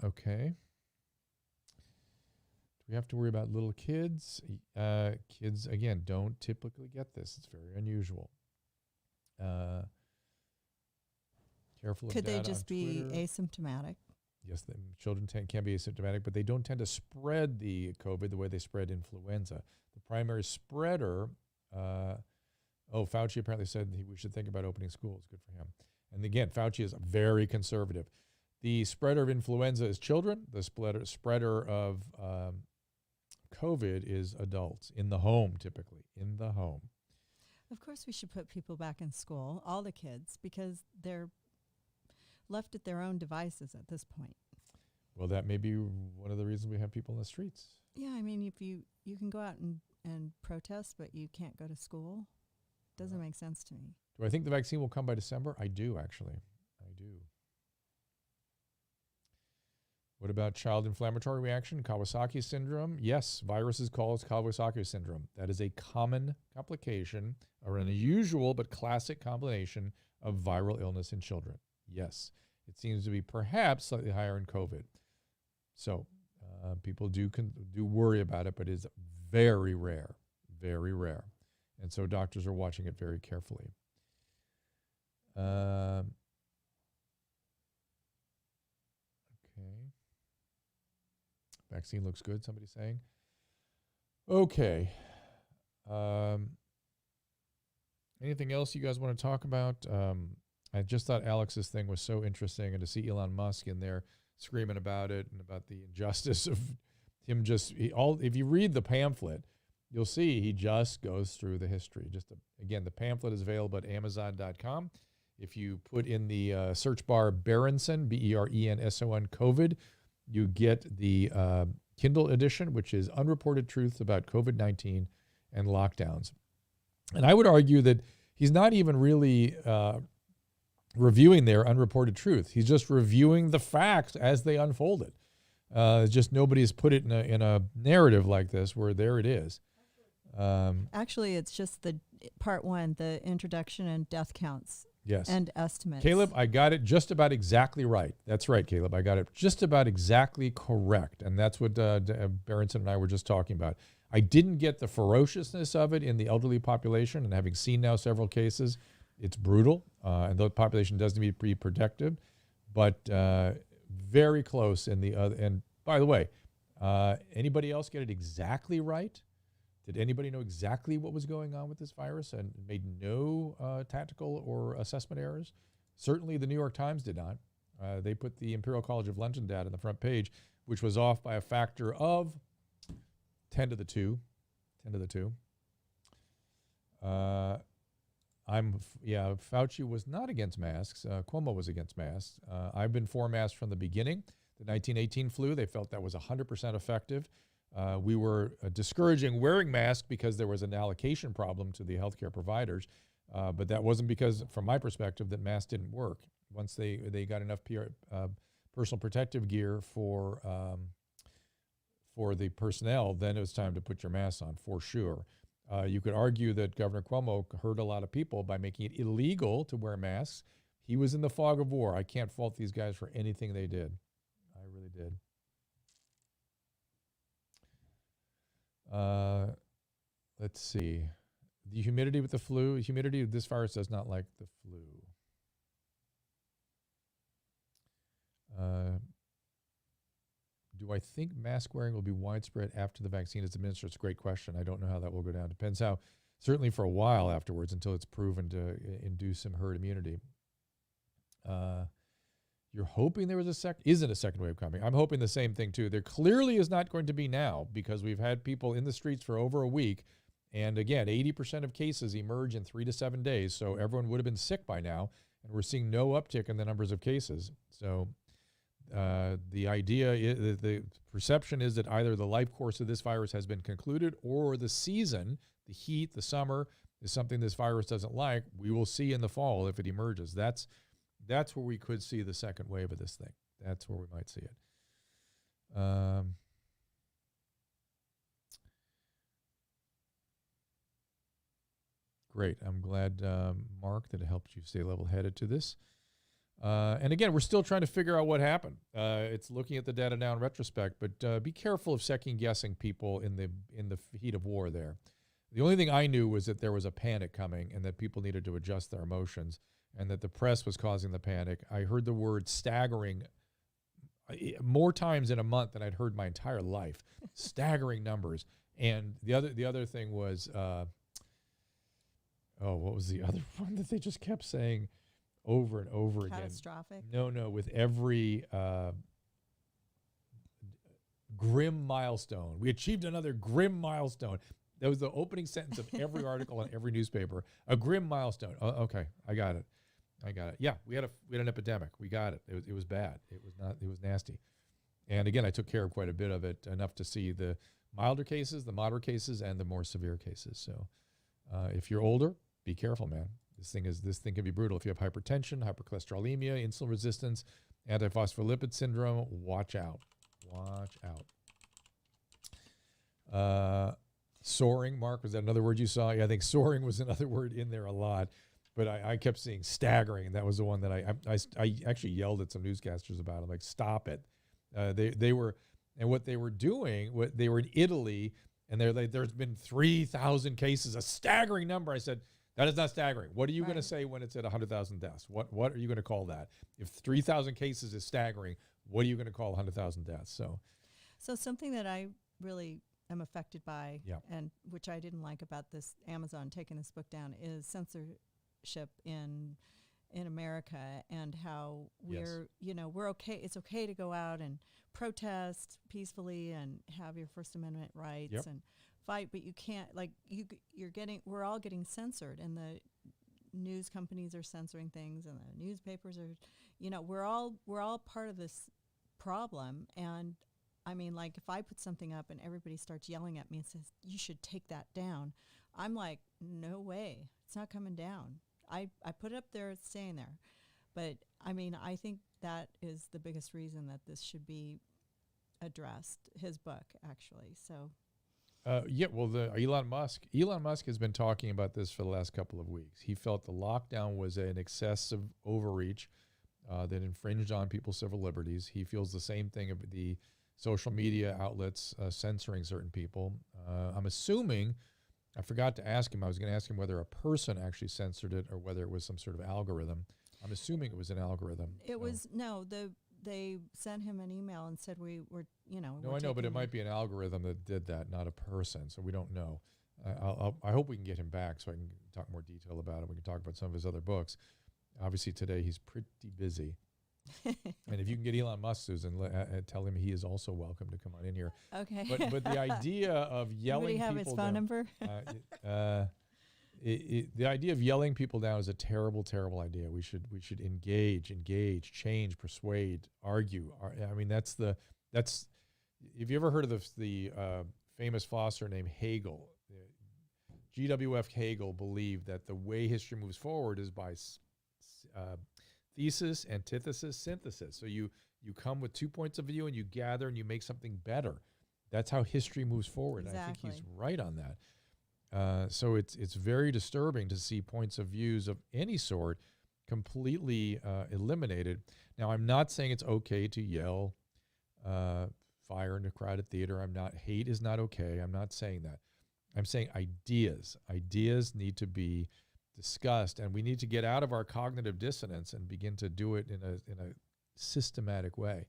Okay. Do we have to worry about little kids? Kids, again, don't typically get this. It's very unusual. Careful of Could data they just be asymptomatic? Yes, the children can be asymptomatic, but they don't tend to spread the COVID the way they spread influenza. The primary spreader, Fauci apparently said we should think about opening schools. Good for him. And again, Fauci is very conservative. The spreader of influenza is children. The spreader of COVID is adults, in the home typically, in the home. Of course, we should put people back in school, all the kids, because they're left at their own devices at this point. Well, that may be one of the reasons we have people in the streets. Yeah, I mean, if you can go out and protest, but you can't go to school, doesn't make sense to me. Do I think the vaccine will come by December? I do, actually. I do. What about child inflammatory reaction, Kawasaki syndrome? Yes, viruses cause Kawasaki syndrome. That is a common complication, or an unusual but classic combination of viral illness in children. Yes, it seems to be perhaps slightly higher in COVID. So people do worry about it, but it is very rare, very rare. And so doctors are watching it very carefully. Okay. Vaccine looks good, somebody's saying. Okay. Anything else you guys want to talk about? I just thought Alex's thing was so interesting, and to see Elon Musk in there screaming about it and about the injustice of him if you read the pamphlet, you'll see he just goes through the history. Again, the pamphlet is available at Amazon.com. If you put in the search bar Berenson, Berenson, COVID, you get the Kindle edition, which is Unreported Truths About COVID-19 and Lockdowns. And I would argue that he's not even really reviewing their unreported truth. He's just reviewing the facts as they unfolded. Just nobody's put it in a narrative like this where there it is. Actually, it's just the part one, the introduction and death counts. Yes. And estimates. Caleb, I got it just about exactly right. That's right, Caleb. I got it just about exactly correct. And that's what Berenson and I were just talking about. I didn't get the ferociousness of it in the elderly population, and having seen now several cases, it's brutal. And the population does need to be protected, but very close in the other. And by the way, anybody else get it exactly right? Did anybody know exactly what was going on with this virus and made no tactical or assessment errors? Certainly the New York Times did not. They put the Imperial College of London data on the front page, which was off by a factor of 10 to the 2. 10 to the 2. Fauci was not against masks. Cuomo was against masks. I've been for masks from the beginning. The 1918 flu, they felt that was 100% effective. We were discouraging wearing masks because there was an allocation problem to the healthcare providers, but that wasn't because, from my perspective, that masks didn't work. Once they got enough personal protective gear for the personnel, then it was time to put your mask on for sure. You could argue that Governor Cuomo hurt a lot of people by making it illegal to wear masks. He was in the fog of war. I can't fault these guys for anything they did. I really did. Let's see. The humidity with the flu. Humidity, this virus does not like the flu. Do I think mask wearing will be widespread after the vaccine is administered? It's a great question. I don't know how that will go down. Depends how, certainly for a while afterwards until it's proven to induce some herd immunity. You're hoping there isn't a second wave coming. I'm hoping the same thing too. There clearly is not going to be now because we've had people in the streets for over a week. And again, 80% of cases emerge in 3 to 7 days. So everyone would have been sick by now. And we're seeing no uptick in the numbers of cases. So the idea, the perception is that either the life course of this virus has been concluded or the season, the heat, the summer, is something this virus doesn't like. We will see in the fall if it emerges. That's where we could see the second wave of this thing. That's where we might see it. Great. I'm glad, Mark, that it helped you stay level-headed to this. And again, we're still trying to figure out what happened. It's looking at the data now in retrospect, but be careful of second-guessing people in the heat of war there. The only thing I knew was that there was a panic coming and that people needed to adjust their emotions and that the press was causing the panic. I heard the word staggering more times in a month than I'd heard my entire life. Staggering numbers. And the other thing was, what was the other one that they just kept saying over and over again? Catastrophic? No, with every grim milestone. We achieved another grim milestone. That was the opening sentence of every article in every newspaper. A grim milestone. Oh, okay, I got it. Yeah, we had an epidemic. We got it. It was bad. It was nasty. And again, I took care of quite a bit of it, enough to see the milder cases, the moderate cases, and the more severe cases. So if you're older, be careful, man. This thing can be brutal. If you have hypertension, hypercholesterolemia, insulin resistance, antiphospholipid syndrome, watch out. Watch out. Soaring, Mark, was that another word you saw? Yeah, I think soaring was another word in there a lot. But I kept seeing staggering, and that was the one that I actually yelled at some newscasters about. I'm like, stop it. They were doing, they were in Italy, and they're like, there's been 3,000 cases, a staggering number. I said, that is not staggering. What are you going to say when it's at 100,000 deaths? What are you going to call that? If 3,000 cases is staggering, what are you going to call 100,000 deaths? So something that I really am affected by, yeah, and which I didn't like about this Amazon taking this book down, is censorship in America, and how we're we're okay. It's okay to go out and protest peacefully and have your First Amendment rights and fight, but you can't, we're all getting censored, and the news companies are censoring things, and the newspapers are, we're all part of this problem. And I mean, like, if I put something up and everybody starts yelling at me and says, you should take that down, I'm like, no way, it's not coming down. I put it up there, it's staying there. But I mean, I think that is the biggest reason that this should be addressed, his book, actually. So Elon Musk has been talking about this for the last couple of weeks. He felt the lockdown was an excessive overreach that infringed on people's civil liberties. He feels the same thing about the social media outlets censoring certain people. I'm assuming, I forgot to ask him, I was going to ask him whether a person actually censored it or whether it was some sort of algorithm. I'm assuming it was an algorithm. They sent him an email and said we were, No, I know, but it might be an algorithm that did that, not a person. So we don't know. I hope we can get him back so I can talk more detail about it. We can talk about some of his other books. Obviously today he's pretty busy. And if you can get Elon Musk, Susan, tell him he is also welcome to come on in here. Okay. But the idea of yelling people down. Anybody have his phone number? The idea of yelling people down is a terrible, terrible idea. We should engage, change, persuade, argue. I mean, that's. Have you ever heard of the famous philosopher named Hegel? G.W.F. Hegel believed that the way history moves forward is by thesis, antithesis, synthesis. So you come with 2 points of view and you gather and you make something better. That's how history moves forward. Exactly. I think he's right on that. So it's very disturbing to see points of views of any sort completely eliminated. Now, I'm not saying it's okay to yell fire in a crowded theater. Hate is not okay. I'm not saying that. I'm saying ideas need to be discussed, and we need to get out of our cognitive dissonance and begin to do it in a systematic way.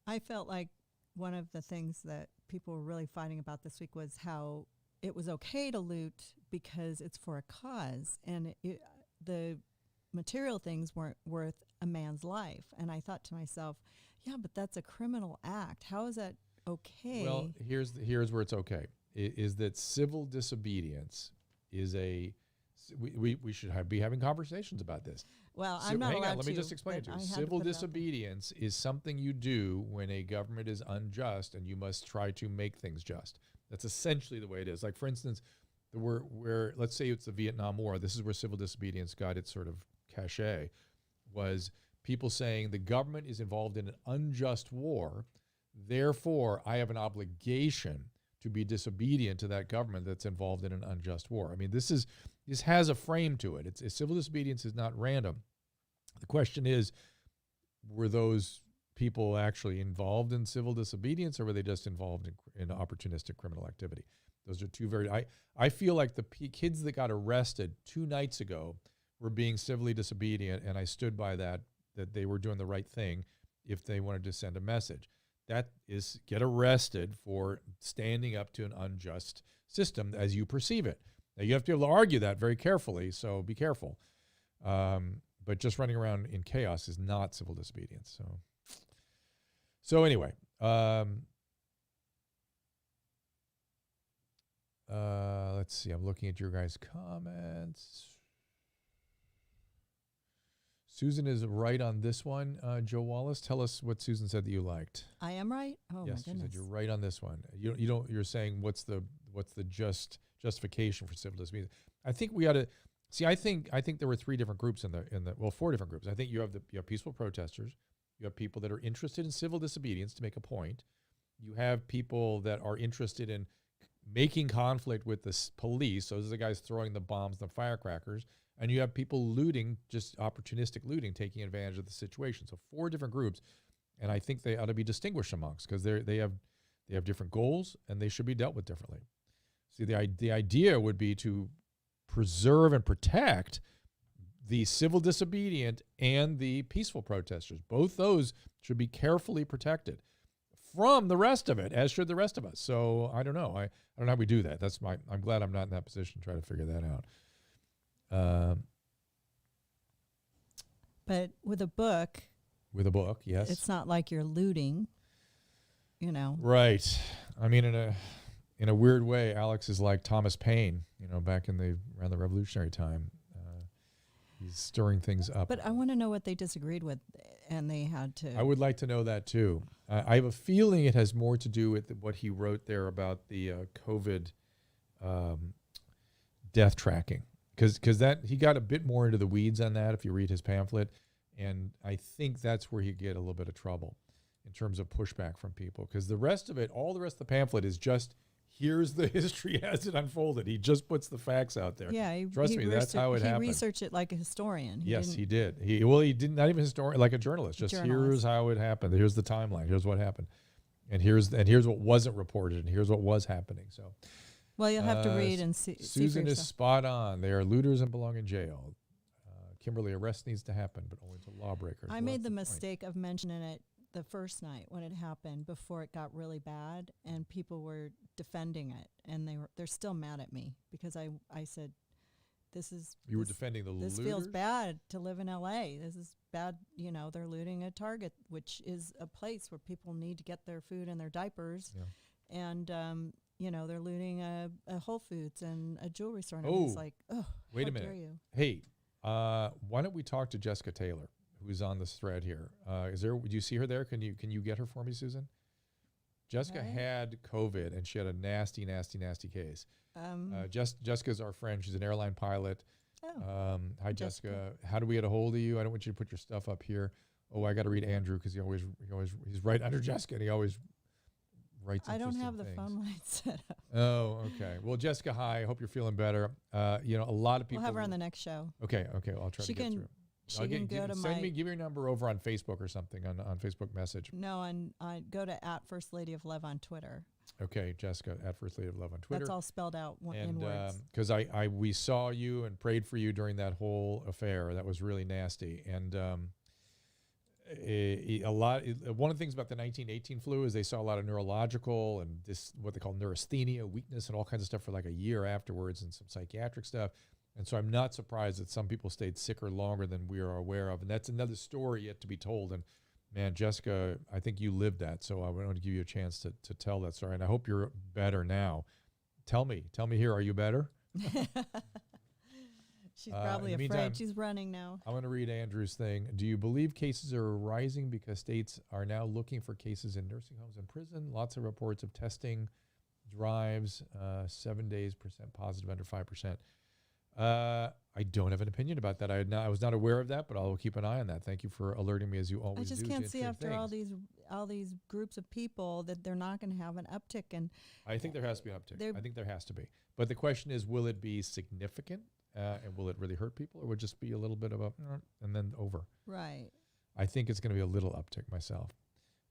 I felt like one of the things that people were really fighting about this week was how it was okay to loot because it's for a cause, and the material things weren't worth a man's life. And I thought to myself, yeah, but that's a criminal act. How is that okay? Well, here's where it's okay. Is that civil disobedience is we should be having conversations about this. Well, I'm not allowed Hang on, let me to, just explain it to but you. I had to Civil put it out there. disobedience is something you do when a government is unjust and you must try to make things just. That's essentially the way it is. Like, for instance, where let's say it's the Vietnam War, this is where civil disobedience got its sort of cachet, was people saying the government is involved in an unjust war, therefore I have an obligation to be disobedient to that government that's involved in an unjust war. I mean, this has a frame to it. Civil disobedience is not random. The question is, were those people actually involved in civil disobedience, or were they just involved in opportunistic criminal activity? Those are two very, I feel like the kids that got arrested 2 nights ago were being civilly disobedient, and I stood by that they were doing the right thing if they wanted to send a message. That is, get arrested for standing up to an unjust system as you perceive it. Now, you have to be able to argue that very carefully, so be careful. But just running around in chaos is not civil disobedience. So anyway, let's see. I'm looking at your guys' comments. Susan is right on this one. Joe Wallace, tell us what Susan said that you liked. I am right? Oh, Yes, my she goodness. said you're right on this one. You're saying what's the justification for civil disobedience? I think we ought to see. I think there were 3 different groups in the 4 different groups. I think you have peaceful protesters. You have people that are interested in civil disobedience to make a point. You have people that are interested in making conflict with the police. Those are the guys throwing the bombs, the firecrackers. And you have people looting, just opportunistic looting, taking advantage of the situation. So 4 different groups, and I think they ought to be distinguished amongst, because they have different goals and they should be dealt with differently. See, the idea would be to preserve and protect the civil disobedient and the peaceful protesters. Both those should be carefully protected from the rest of it, as should the rest of us. So I don't know. I don't know how we do that. I'm glad I'm not in that position to try to figure that out. But with a book, yes, it's not like you're looting, right. I mean, in a weird way, Alex is like Thomas Paine, back around the Revolutionary time. He's stirring things up. But I want to know what they disagreed with, and they had to. I would like to know that too. I have a feeling it has more to do with what he wrote there about the COVID death tracking. Because that he got a bit more into the weeds on that if you read his pamphlet, and I think that's where he'd get a little bit of trouble in terms of pushback from people. Because the rest of it, all the rest of the pamphlet is just, here's the history as it unfolded. He just puts the facts out there. Yeah, Trust me, that's how it happened. He researched it like a historian. He did. He did not even a historian, like a journalist. Just here's how it happened. Here's the timeline. Here's what happened, and here's what wasn't reported, and here's what was happening. So. Well, you'll have to read and see. Susan is spot on. They are looters and belong in jail. Kimberly, arrest needs to happen, but only to lawbreakers. I made the mistake of mentioning it the first night when it happened, before it got really bad, and people were defending it, and they're still mad at me because I said, You were defending the looters? This feels bad to live in L.A. This is bad. They're looting a Target, which is a place where people need to get their food and their diapers, and they're looting a Whole Foods and a jewelry store. And it's like, wait a minute. Dare you? Hey, why don't we talk to Jessica Taylor, who's on this thread here? Do you see her there? Can you get her for me, Susan? Jessica Right. had COVID, and she had a nasty, nasty, nasty case. Jessica's our friend. She's an airline pilot. Oh, Hi, Jessica. How do we get a hold of you? I don't want you to put your stuff up here. Oh, I got to read Andrew because he's right under Jessica, and he always writes. I don't have the things. phone line set up. Oh, okay. Well, Jessica, hi. I hope you're feeling better. A lot of people. We'll have her on the next show. Okay. Well, I'll try to get through. She can go to give me your number over on Facebook or something on Facebook Message. No, I go to @FirstLadyOfLove on Twitter. Okay, Jessica @FirstLadyOfLove on Twitter. That's all spelled out in words. Because we saw you and prayed for you during that whole affair. That was really nasty. And one of the things about the 1918 flu is they saw a lot of neurological and what they call neurasthenia, weakness, and all kinds of stuff for like a year afterwards, and some psychiatric stuff. And so I'm not surprised that some people stayed sicker longer than we are aware of. And that's another story yet to be told. And man, Jessica, I think you lived that. So I want to give you a chance to tell that story. And I hope you're better now. Tell me here, are you better? She's probably afraid. Meantime, she's running now. I want to read Andrew's thing. Do you believe cases are rising because states are now looking for cases in nursing homes and prison? Lots of reports of testing drives, 7 days % positive, under 5%. I don't have an opinion about that. I was not aware of that, but I'll keep an eye on that. Thank you for alerting me, as you always do. I just can't see after all these groups of people that they're not going to have an uptick. And I think there has to be an uptick. I think there has to be. But the question is, will it be significant, and will it really hurt people, or will it just be a little bit of a and then over? Right. I think it's going to be a little uptick myself.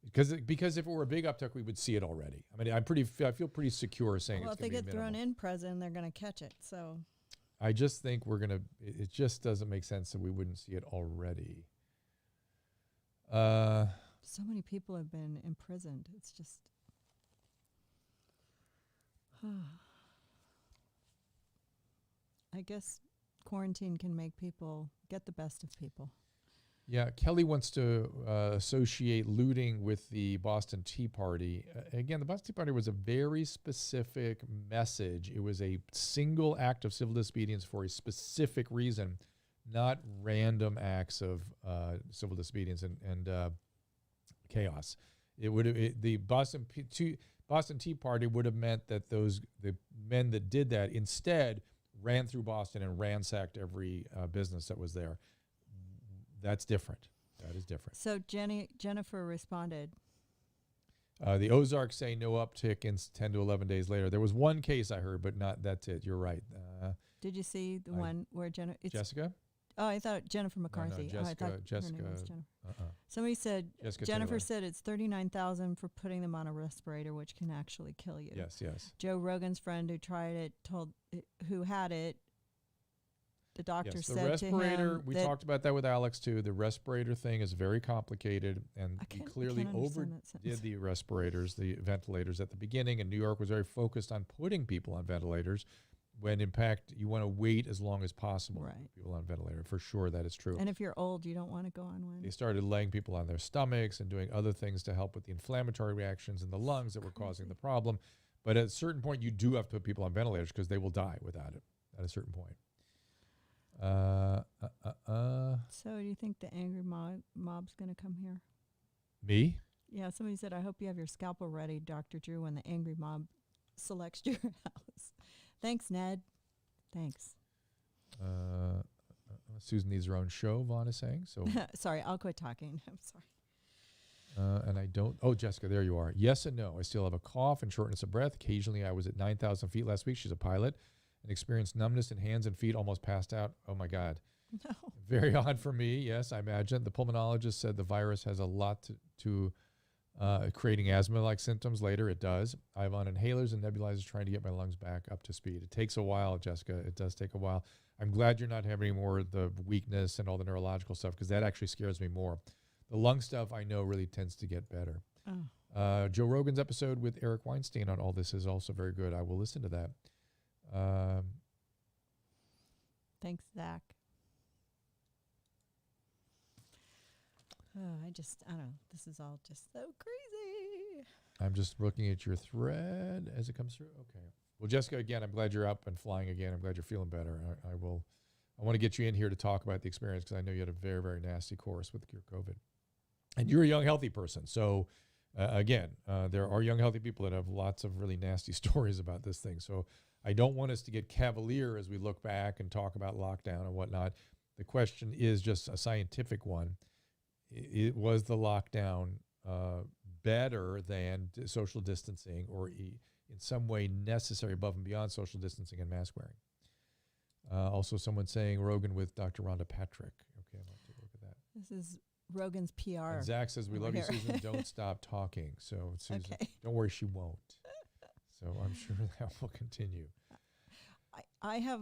Because if it were a big uptick, we would see it already. I mean, I feel pretty secure saying it's going to be minimal. Well, if they get thrown in prison, they're going to catch it. So I just think it just doesn't make sense that we wouldn't see it already. So many people have been imprisoned. It's just, I guess quarantine can make people get the best of people. Yeah, Kelly wants to associate looting with the Boston Tea Party. Again, the Boston Tea Party was a very specific message. It was a single act of civil disobedience for a specific reason, not random acts of civil disobedience and chaos. The Boston Tea Party would have meant that the men that did that instead ran through Boston and ransacked every business that was there. That's different. That is different. So Jennifer responded. The Ozarks say no uptick in 10 to 11 days later. There was one case I heard, but that's it. You're right. Did you see the one where Jessica? Oh, I thought Jennifer McCarthy. No, Jessica. I thought Jessica. Her name was Jennifer. Somebody said Jennifer said it's $39,000 for putting them on a respirator, which can actually kill you. Yes. Joe Rogan's friend who tried it who had it. The doctor said the respirator, to him we talked about that with Alex too. The respirator thing is very complicated, and we clearly overdid the respirators, the ventilators at the beginning, and New York was very focused on putting people on ventilators, when in fact you want to wait as long as possible to put people on ventilator. For sure, that is true. And if you're old, you don't want to go on one. They started laying people on their stomachs and doing other things to help with the inflammatory reactions in the lungs that were causing the problem. But at a certain point, you do have to put people on ventilators because they will die without it at a certain point. So do you think the angry mob's going to come here? Me? Yeah, somebody said, I hope you have your scalpel ready, Dr. Drew, when the angry mob selects your house. Thanks, Ned. Thanks. Susan needs her own show, Vaughn is saying. So sorry, I'll quit talking. I'm sorry. And I don't. Oh, Jessica, there you are. Yes and no. I still have a cough and shortness of breath. Occasionally, I was at 9,000 feet last week. She's a pilot. And experienced numbness in hands and feet, almost passed out. Oh, my God. No. Very odd for me, yes, I imagine. The pulmonologist said the virus has a lot to creating asthma-like symptoms later. It does. I'm on inhalers and nebulizers trying to get my lungs back up to speed. It takes a while, Jessica. It does take a while. I'm glad you're not having any more of the weakness and all the neurological stuff, because that actually scares me more. The lung stuff, I know, really tends to get better. Oh. Joe Rogan's episode with Eric Weinstein on all this is also very good. I will listen to that. Thanks, Zach. I don't know. This is all just so crazy. I'm just looking at your thread as it comes through. Okay. Well, Jessica, again, I'm glad you're up and flying again. I'm glad you're feeling better. I want to get you in here to talk about the experience, because I know you had a very, very nasty course with your COVID. And you're a young, healthy person. So Again, there are young, healthy people that have lots of really nasty stories about this thing. So I don't want us to get cavalier as we look back and talk about lockdown and whatnot. The question is just a scientific one. It was the lockdown better than social distancing, or in some way necessary above and beyond social distancing and mask wearing? Also, someone saying Rogan with Dr. Rhonda Patrick. Okay, I'll have to look at that. This is Rogan's PR. And Zach says, we love you, Susan. Don't stop talking. So, Susan, don't worry, she won't. So I'm sure that will continue. I have,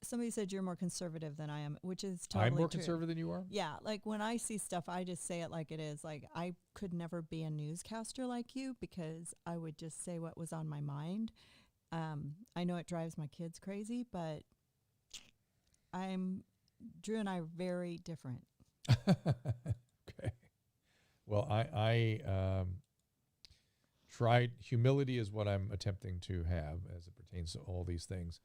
somebody said you're more conservative than I am, which is totally I'm more true. conservative than you are? Yeah, like when I see stuff, I just say it like it is. Like I could never be a newscaster like you because I would just say what was on my mind. I know it drives my kids crazy, but Drew and I are very different. Okay. Well, I tried, humility is what I'm attempting to have as it pertains to all these things.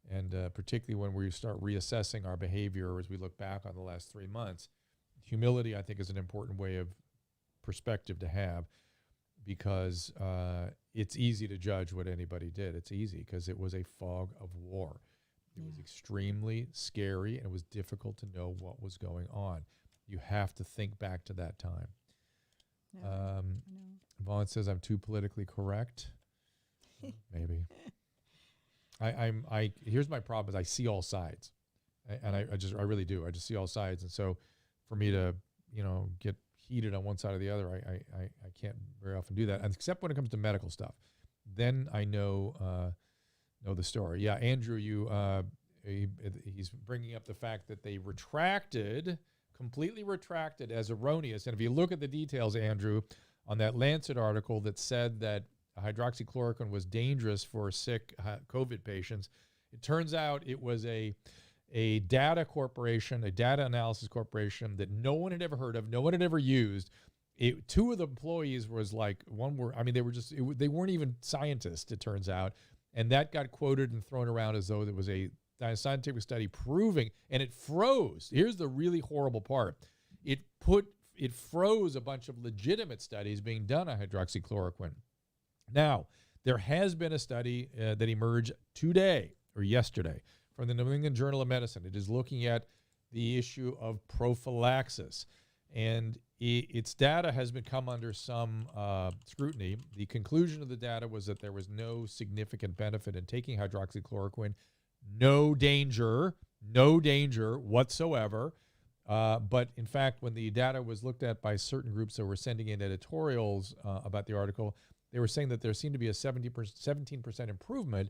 And particularly when we start reassessing our behavior as we look back on the last 3 months, humility, I think, is an important way of perspective to have, because it's easy to judge what anybody did. It's easy because it was a fog of war. It was extremely scary, and it was difficult to know what was going on. You have to think back to that time. No, I know. Vaughn says I'm too politically correct. Maybe. Here's my problem: is I see all sides, and I really do. I just see all sides, and so for me to get heated on one side or the other, I can't very often do that, and except when it comes to medical stuff. Then I know the story. Yeah, Andrew, he's bringing up the fact that they completely retracted as erroneous. And if you look at the details, Andrew, on that Lancet article that said that hydroxychloroquine was dangerous for sick COVID patients, it turns out it was a data corporation, a data analysis corporation that no one had ever heard of, no one had ever used. Two of the employees was like, they weren't even scientists, it turns out. And that got quoted and thrown around as though there was a scientific study proving, and it froze. Here's the really horrible part. It froze a bunch of legitimate studies being done on hydroxychloroquine. Now, there has been a study that emerged today or yesterday from the New England Journal of Medicine. It is looking at the issue of prophylaxis, and its data has come under some scrutiny. The conclusion of the data was that there was no significant benefit in taking hydroxychloroquine, no danger whatsoever. But in fact, when the data was looked at by certain groups that were sending in editorials about the article, they were saying that there seemed to be a 17% improvement.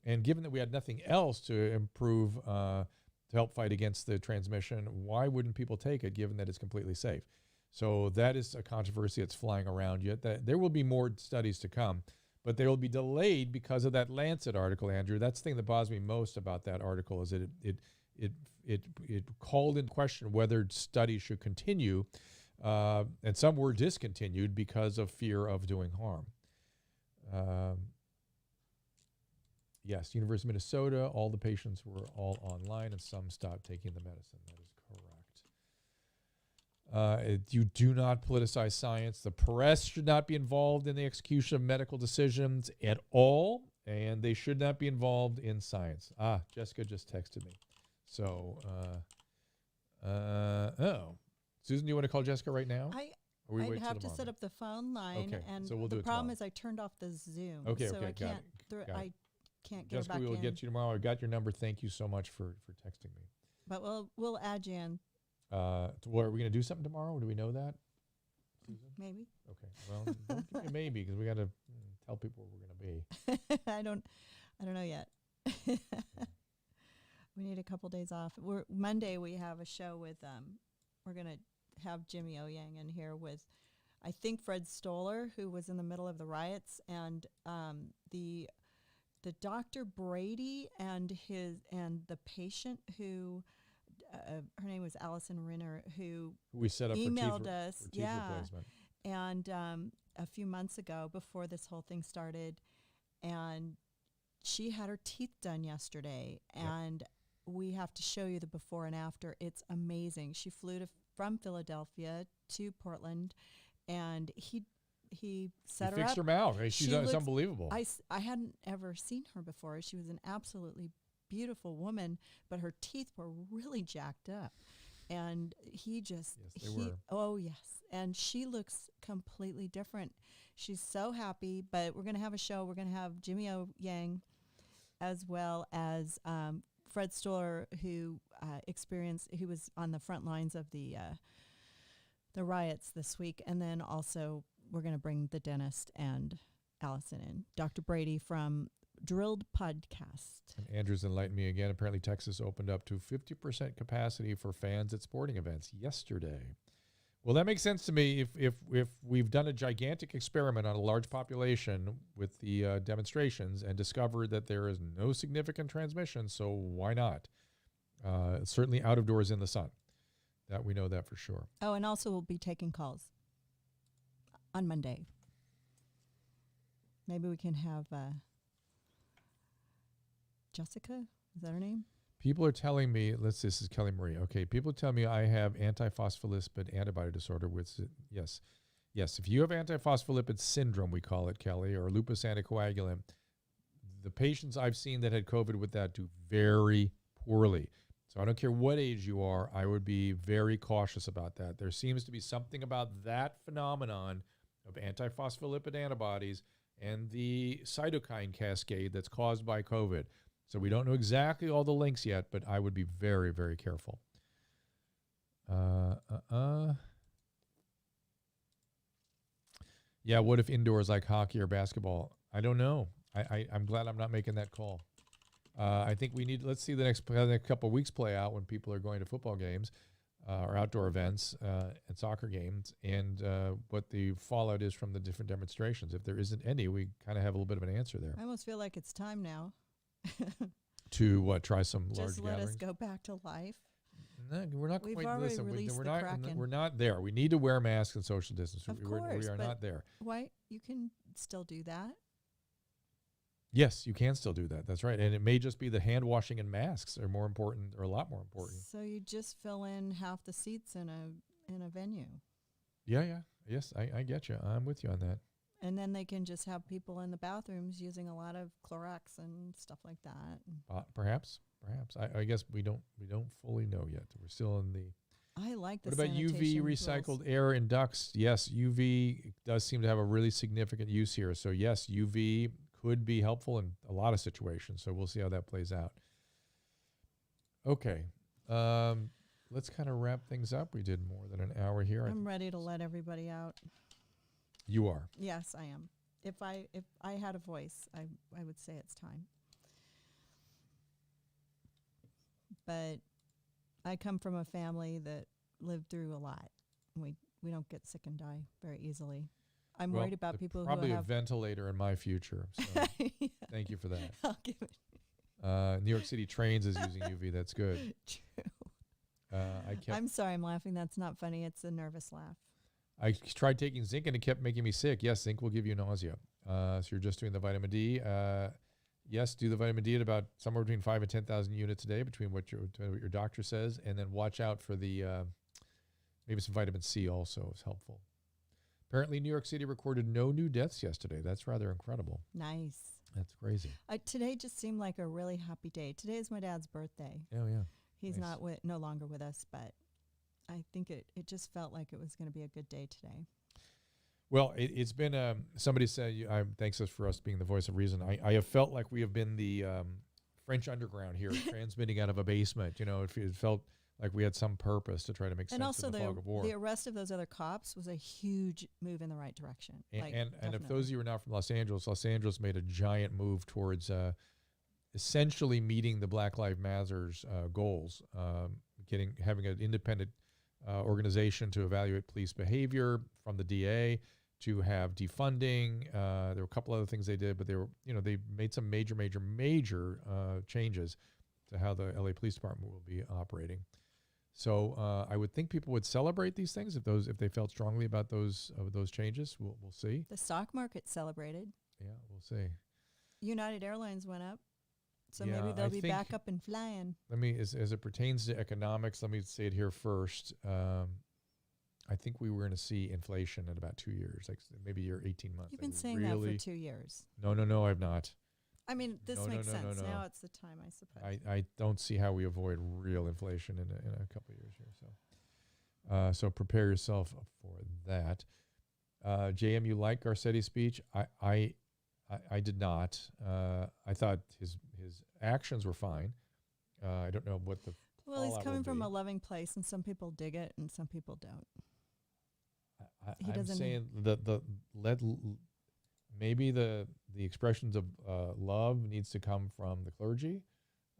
And given that we had nothing else to improve to help fight against the transmission, why wouldn't people take it given that it's completely safe? So that is a controversy that's flying around yet. That there will be more studies to come, but they will be delayed because of that Lancet article, Andrew. That's the thing that bothers me most about that article, is that it called in question whether studies should continue, and some were discontinued because of fear of doing harm. Yes, University of Minnesota, all the patients were all online, and some stopped taking the medicine. That is correct. You do not politicize science. The press should not be involved in the execution of medical decisions at all, and they should not be involved in science. Jessica just texted me. So, Susan, do you want to call Jessica right now? I'd have to set up the phone line, okay, and so we'll do the it problem tomorrow. is I turned off the Zoom, Okay, so okay, I can't. I can't get Jessica, back we will in. get you tomorrow. I got your number. Thank you so much for texting me. But we'll add you in. Are we going to do something tomorrow? Do we know that, Susan? Maybe. Okay. Well, don't give me a maybe, because we got to tell people where we're going to be. I don't know yet. We need a couple days off. Monday we have a show with we're gonna have Jimmy O Yang in here with, I think, Fred Stoller, who was in the middle of the riots, and the Dr. Brady and the patient who her name was Allison Rinner, who we set up emailed for us, teeth replacement. And a few months ago, before this whole thing started, and she had her teeth done yesterday, and we have to show you the before and after. It's amazing. She flew from Philadelphia to Portland, and he set He her fixed up. her mouth. Right? She's She it's looks- unbelievable. I hadn't ever seen her before. She was an absolutely beautiful woman, but her teeth were really jacked up. And he just, Yes, they were. Oh, yes. And she looks completely different. She's so happy, but we're going to have a show. We're going to have Jimmy O. Yang as well as Fred Stoller, who who was on the front lines of the riots this week. And then also we're going to bring the dentist and Allison in. Dr. Brady from Drilled Podcast. And Andrew's enlightened me again. Apparently, Texas opened up to 50% capacity for fans at sporting events yesterday. Well, that makes sense to me. If we've done a gigantic experiment on a large population with the demonstrations and discovered that there is no significant transmission, so why not? Certainly out of doors in the sun. That we know that for sure. Oh, and also we'll be taking calls on Monday. Maybe we can have Jessica. Is that her name? People are telling me, this is Kelly Marie. Okay, people tell me I have antiphospholipid antibody disorder. Yes. If you have antiphospholipid syndrome, we call it, Kelly, or lupus anticoagulant, the patients I've seen that had COVID with that do very poorly. So I don't care what age you are, I would be very cautious about that. There seems to be something about that phenomenon of antiphospholipid antibodies and the cytokine cascade that's caused by COVID. So we don't know exactly all the links yet, but I would be very, very careful. Yeah, what if indoors like hockey or basketball? I don't know. I'm glad I'm not making that call. I think we need, let's see the next couple of weeks play out when people are going to football games or outdoor events and soccer games, and what the fallout is from the different demonstrations. If there isn't any, we kind of have a little bit of an answer there. I almost feel like it's time now. To what? Try some large Just let gatherings? us go back to life. No, we're not We've quite. already Listen, released we're the not. Kraken. We're not there. We need to wear masks and social distance. Of we course, are but not there. Why? You can still do that. Yes, you can still do that. That's right. And it may just be the hand washing and masks are more important, or a lot more important. So you just fill in half the seats in a venue. Yeah. Yes, I get you. I'm with you on that. And then they can just have people in the bathrooms using a lot of Clorox and stuff like that. Perhaps. I guess we don't fully know yet. We're still in the. I like the. What about UV recycled air in ducts? Yes, UV does seem to have a really significant use here. So yes, UV could be helpful in a lot of situations. So we'll see how that plays out. Okay. Let's kind of wrap things up. We did more than an hour here. I'm ready to let everybody out. You are. Yes, I am. If I had a voice, I would say it's time. But I come from a family that lived through a lot. We don't get sick and die very easily. I'm worried about people who have probably a ventilator in my future. So yeah. Thank you for that. I'll give it. New York City Trains is using UV. That's good. True. I'm sorry, I'm laughing. That's not funny. It's a nervous laugh. I tried taking zinc and it kept making me sick. Yes, zinc will give you nausea. So you're just doing the vitamin D. Yes, do the vitamin D at about somewhere between 5,000 and 10,000 units a day, between what your doctor says, and then watch out for the maybe some vitamin C also is helpful. Apparently, New York City recorded no new deaths yesterday. That's rather incredible. Nice. That's crazy. Today just seemed like a really happy day. Today is my dad's birthday. Oh, yeah. He's Nice. no longer with us, but I think it just felt like it was going to be a good day today. Well, it's been, somebody said, thanks us for us being the voice of reason. I have felt like we have been the French underground here, transmitting out of a basement. You know, it felt like we had some purpose to try to make sense of the fog of war. The arrest of those other cops was a huge move in the right direction. And if those of you are not from Los Angeles made a giant move towards essentially meeting the Black Lives Matter's goals, having an independent organization to evaluate police behavior from the DA, to have defunding. There were a couple other things they did, but they made some major changes to how the LA Police Department will be operating. So I would think people would celebrate these things if they felt strongly about those changes. We'll see. The stock market celebrated. Yeah, we'll see. United Airlines went up, so Yeah, maybe they'll I be think- back up and flying. Let me, as it pertains to economics, let me say it here first. I think we were going to see inflation in about 2 years, like maybe 18 months. You've been Like saying that for 2 years. No, I've not. I mean, this makes sense. Now it's the time, I suppose. I don't see how we avoid real inflation in a couple of years here. So, so prepare yourself for that. JM, you like Garcetti's speech? I did not. I thought his actions were fine. I don't know what the well, he's coming from a loving place, and some people dig it, and some people don't. I'm saying maybe the expressions of love needs to come from the clergy,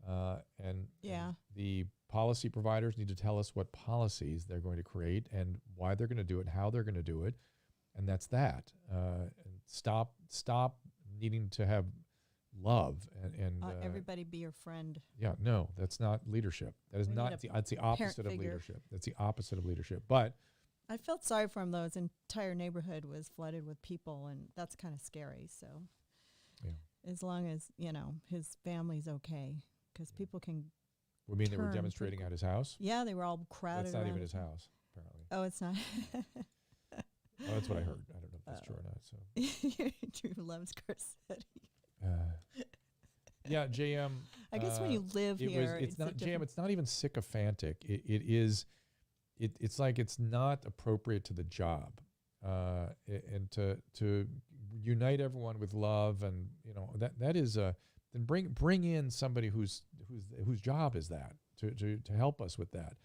and the policy providers need to tell us what policies they're going to create and why they're going to do it, and how they're going to do it, and that's that. And stop needing to have love and everybody be your friend. Yeah, no, that's not leadership. That is not. That's the opposite of leadership. That's the opposite of leadership. But I felt sorry for him though. His entire neighborhood was flooded with people, and that's kind of scary. So, as long as his family's okay, because people can. We mean they were demonstrating at his house. Yeah, they were all crowded. That's not even his house, apparently. Oh, it's not. Oh, that's what I heard. I don't know if that's true or not. So Drew loves Garcetti. Yeah, JM. I guess when you live here, it's not JM. It's not even sycophantic. It is. It's like it's not appropriate to the job, and to unite everyone with love, and that is then bring in somebody whose job is that to help us with that.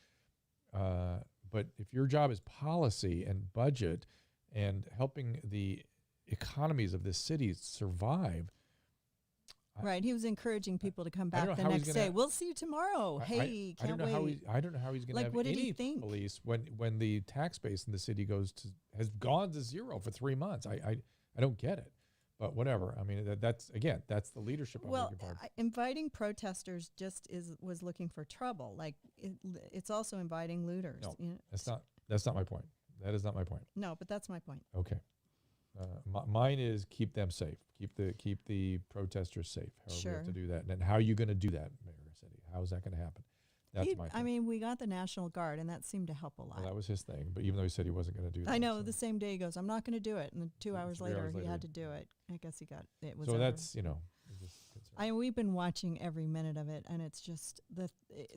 But if your job is policy and budget and helping the economies of this city survive. Right, he was encouraging people to come back the next day. We'll see you tomorrow. Can't wait. I don't know how he's going to have any police when the tax base in the city has gone to zero for 3 months. I don't get it, but whatever. I mean, that's the leadership. Well, inviting protesters was looking for trouble. Like it's also inviting looters. No, that's not my point. That is not my point. No, but that's my point. Okay. Mine is keep them safe. Keep the protesters safe. However we have to do that. And how are you going to do that, Mayor Garcetti? How is that going to happen? That's my thing. I mean, we got the National Guard, and that seemed to help a lot. Well, that was his thing. But even though he said he wasn't going to do that. I know. The same day he goes, I'm not going to do it. And then 2 hours later, he had to do it. I guess he got it. Was so over. That's, we've been watching every minute of it, and it's just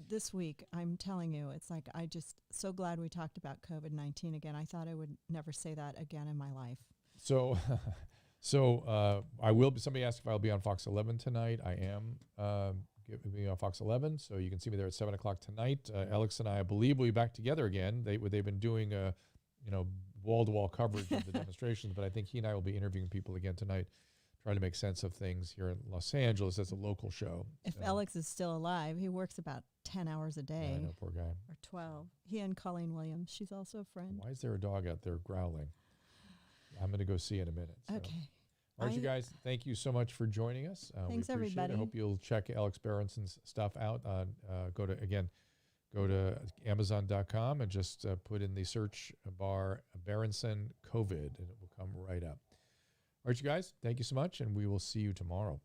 this week, I'm telling you, it's like I just so glad we talked about COVID-19 again. I thought I would never say that again in my life. So I will be. Somebody asked if I'll be on Fox 11 tonight. I am be on Fox 11, so you can see me there at 7:00 tonight. Alex and I believe, will be back together again. They've been doing wall-to-wall coverage of the demonstrations, but I think he and I will be interviewing people again tonight, trying to make sense of things here in Los Angeles as a local show. If Alex is still alive, he works about 10 hours a day. I know, poor guy. Or 12. He and Colleen Williams. She's also a friend. Why is there a dog out there growling? I'm going to go see in a minute. So. Okay. All right, you guys, thank you so much for joining us. Thanks, everybody. I hope you'll check Alex Berenson's stuff out. Go to Amazon.com and just put in the search bar Berenson COVID, and it will come right up. All right, you guys, thank you so much, and we will see you tomorrow.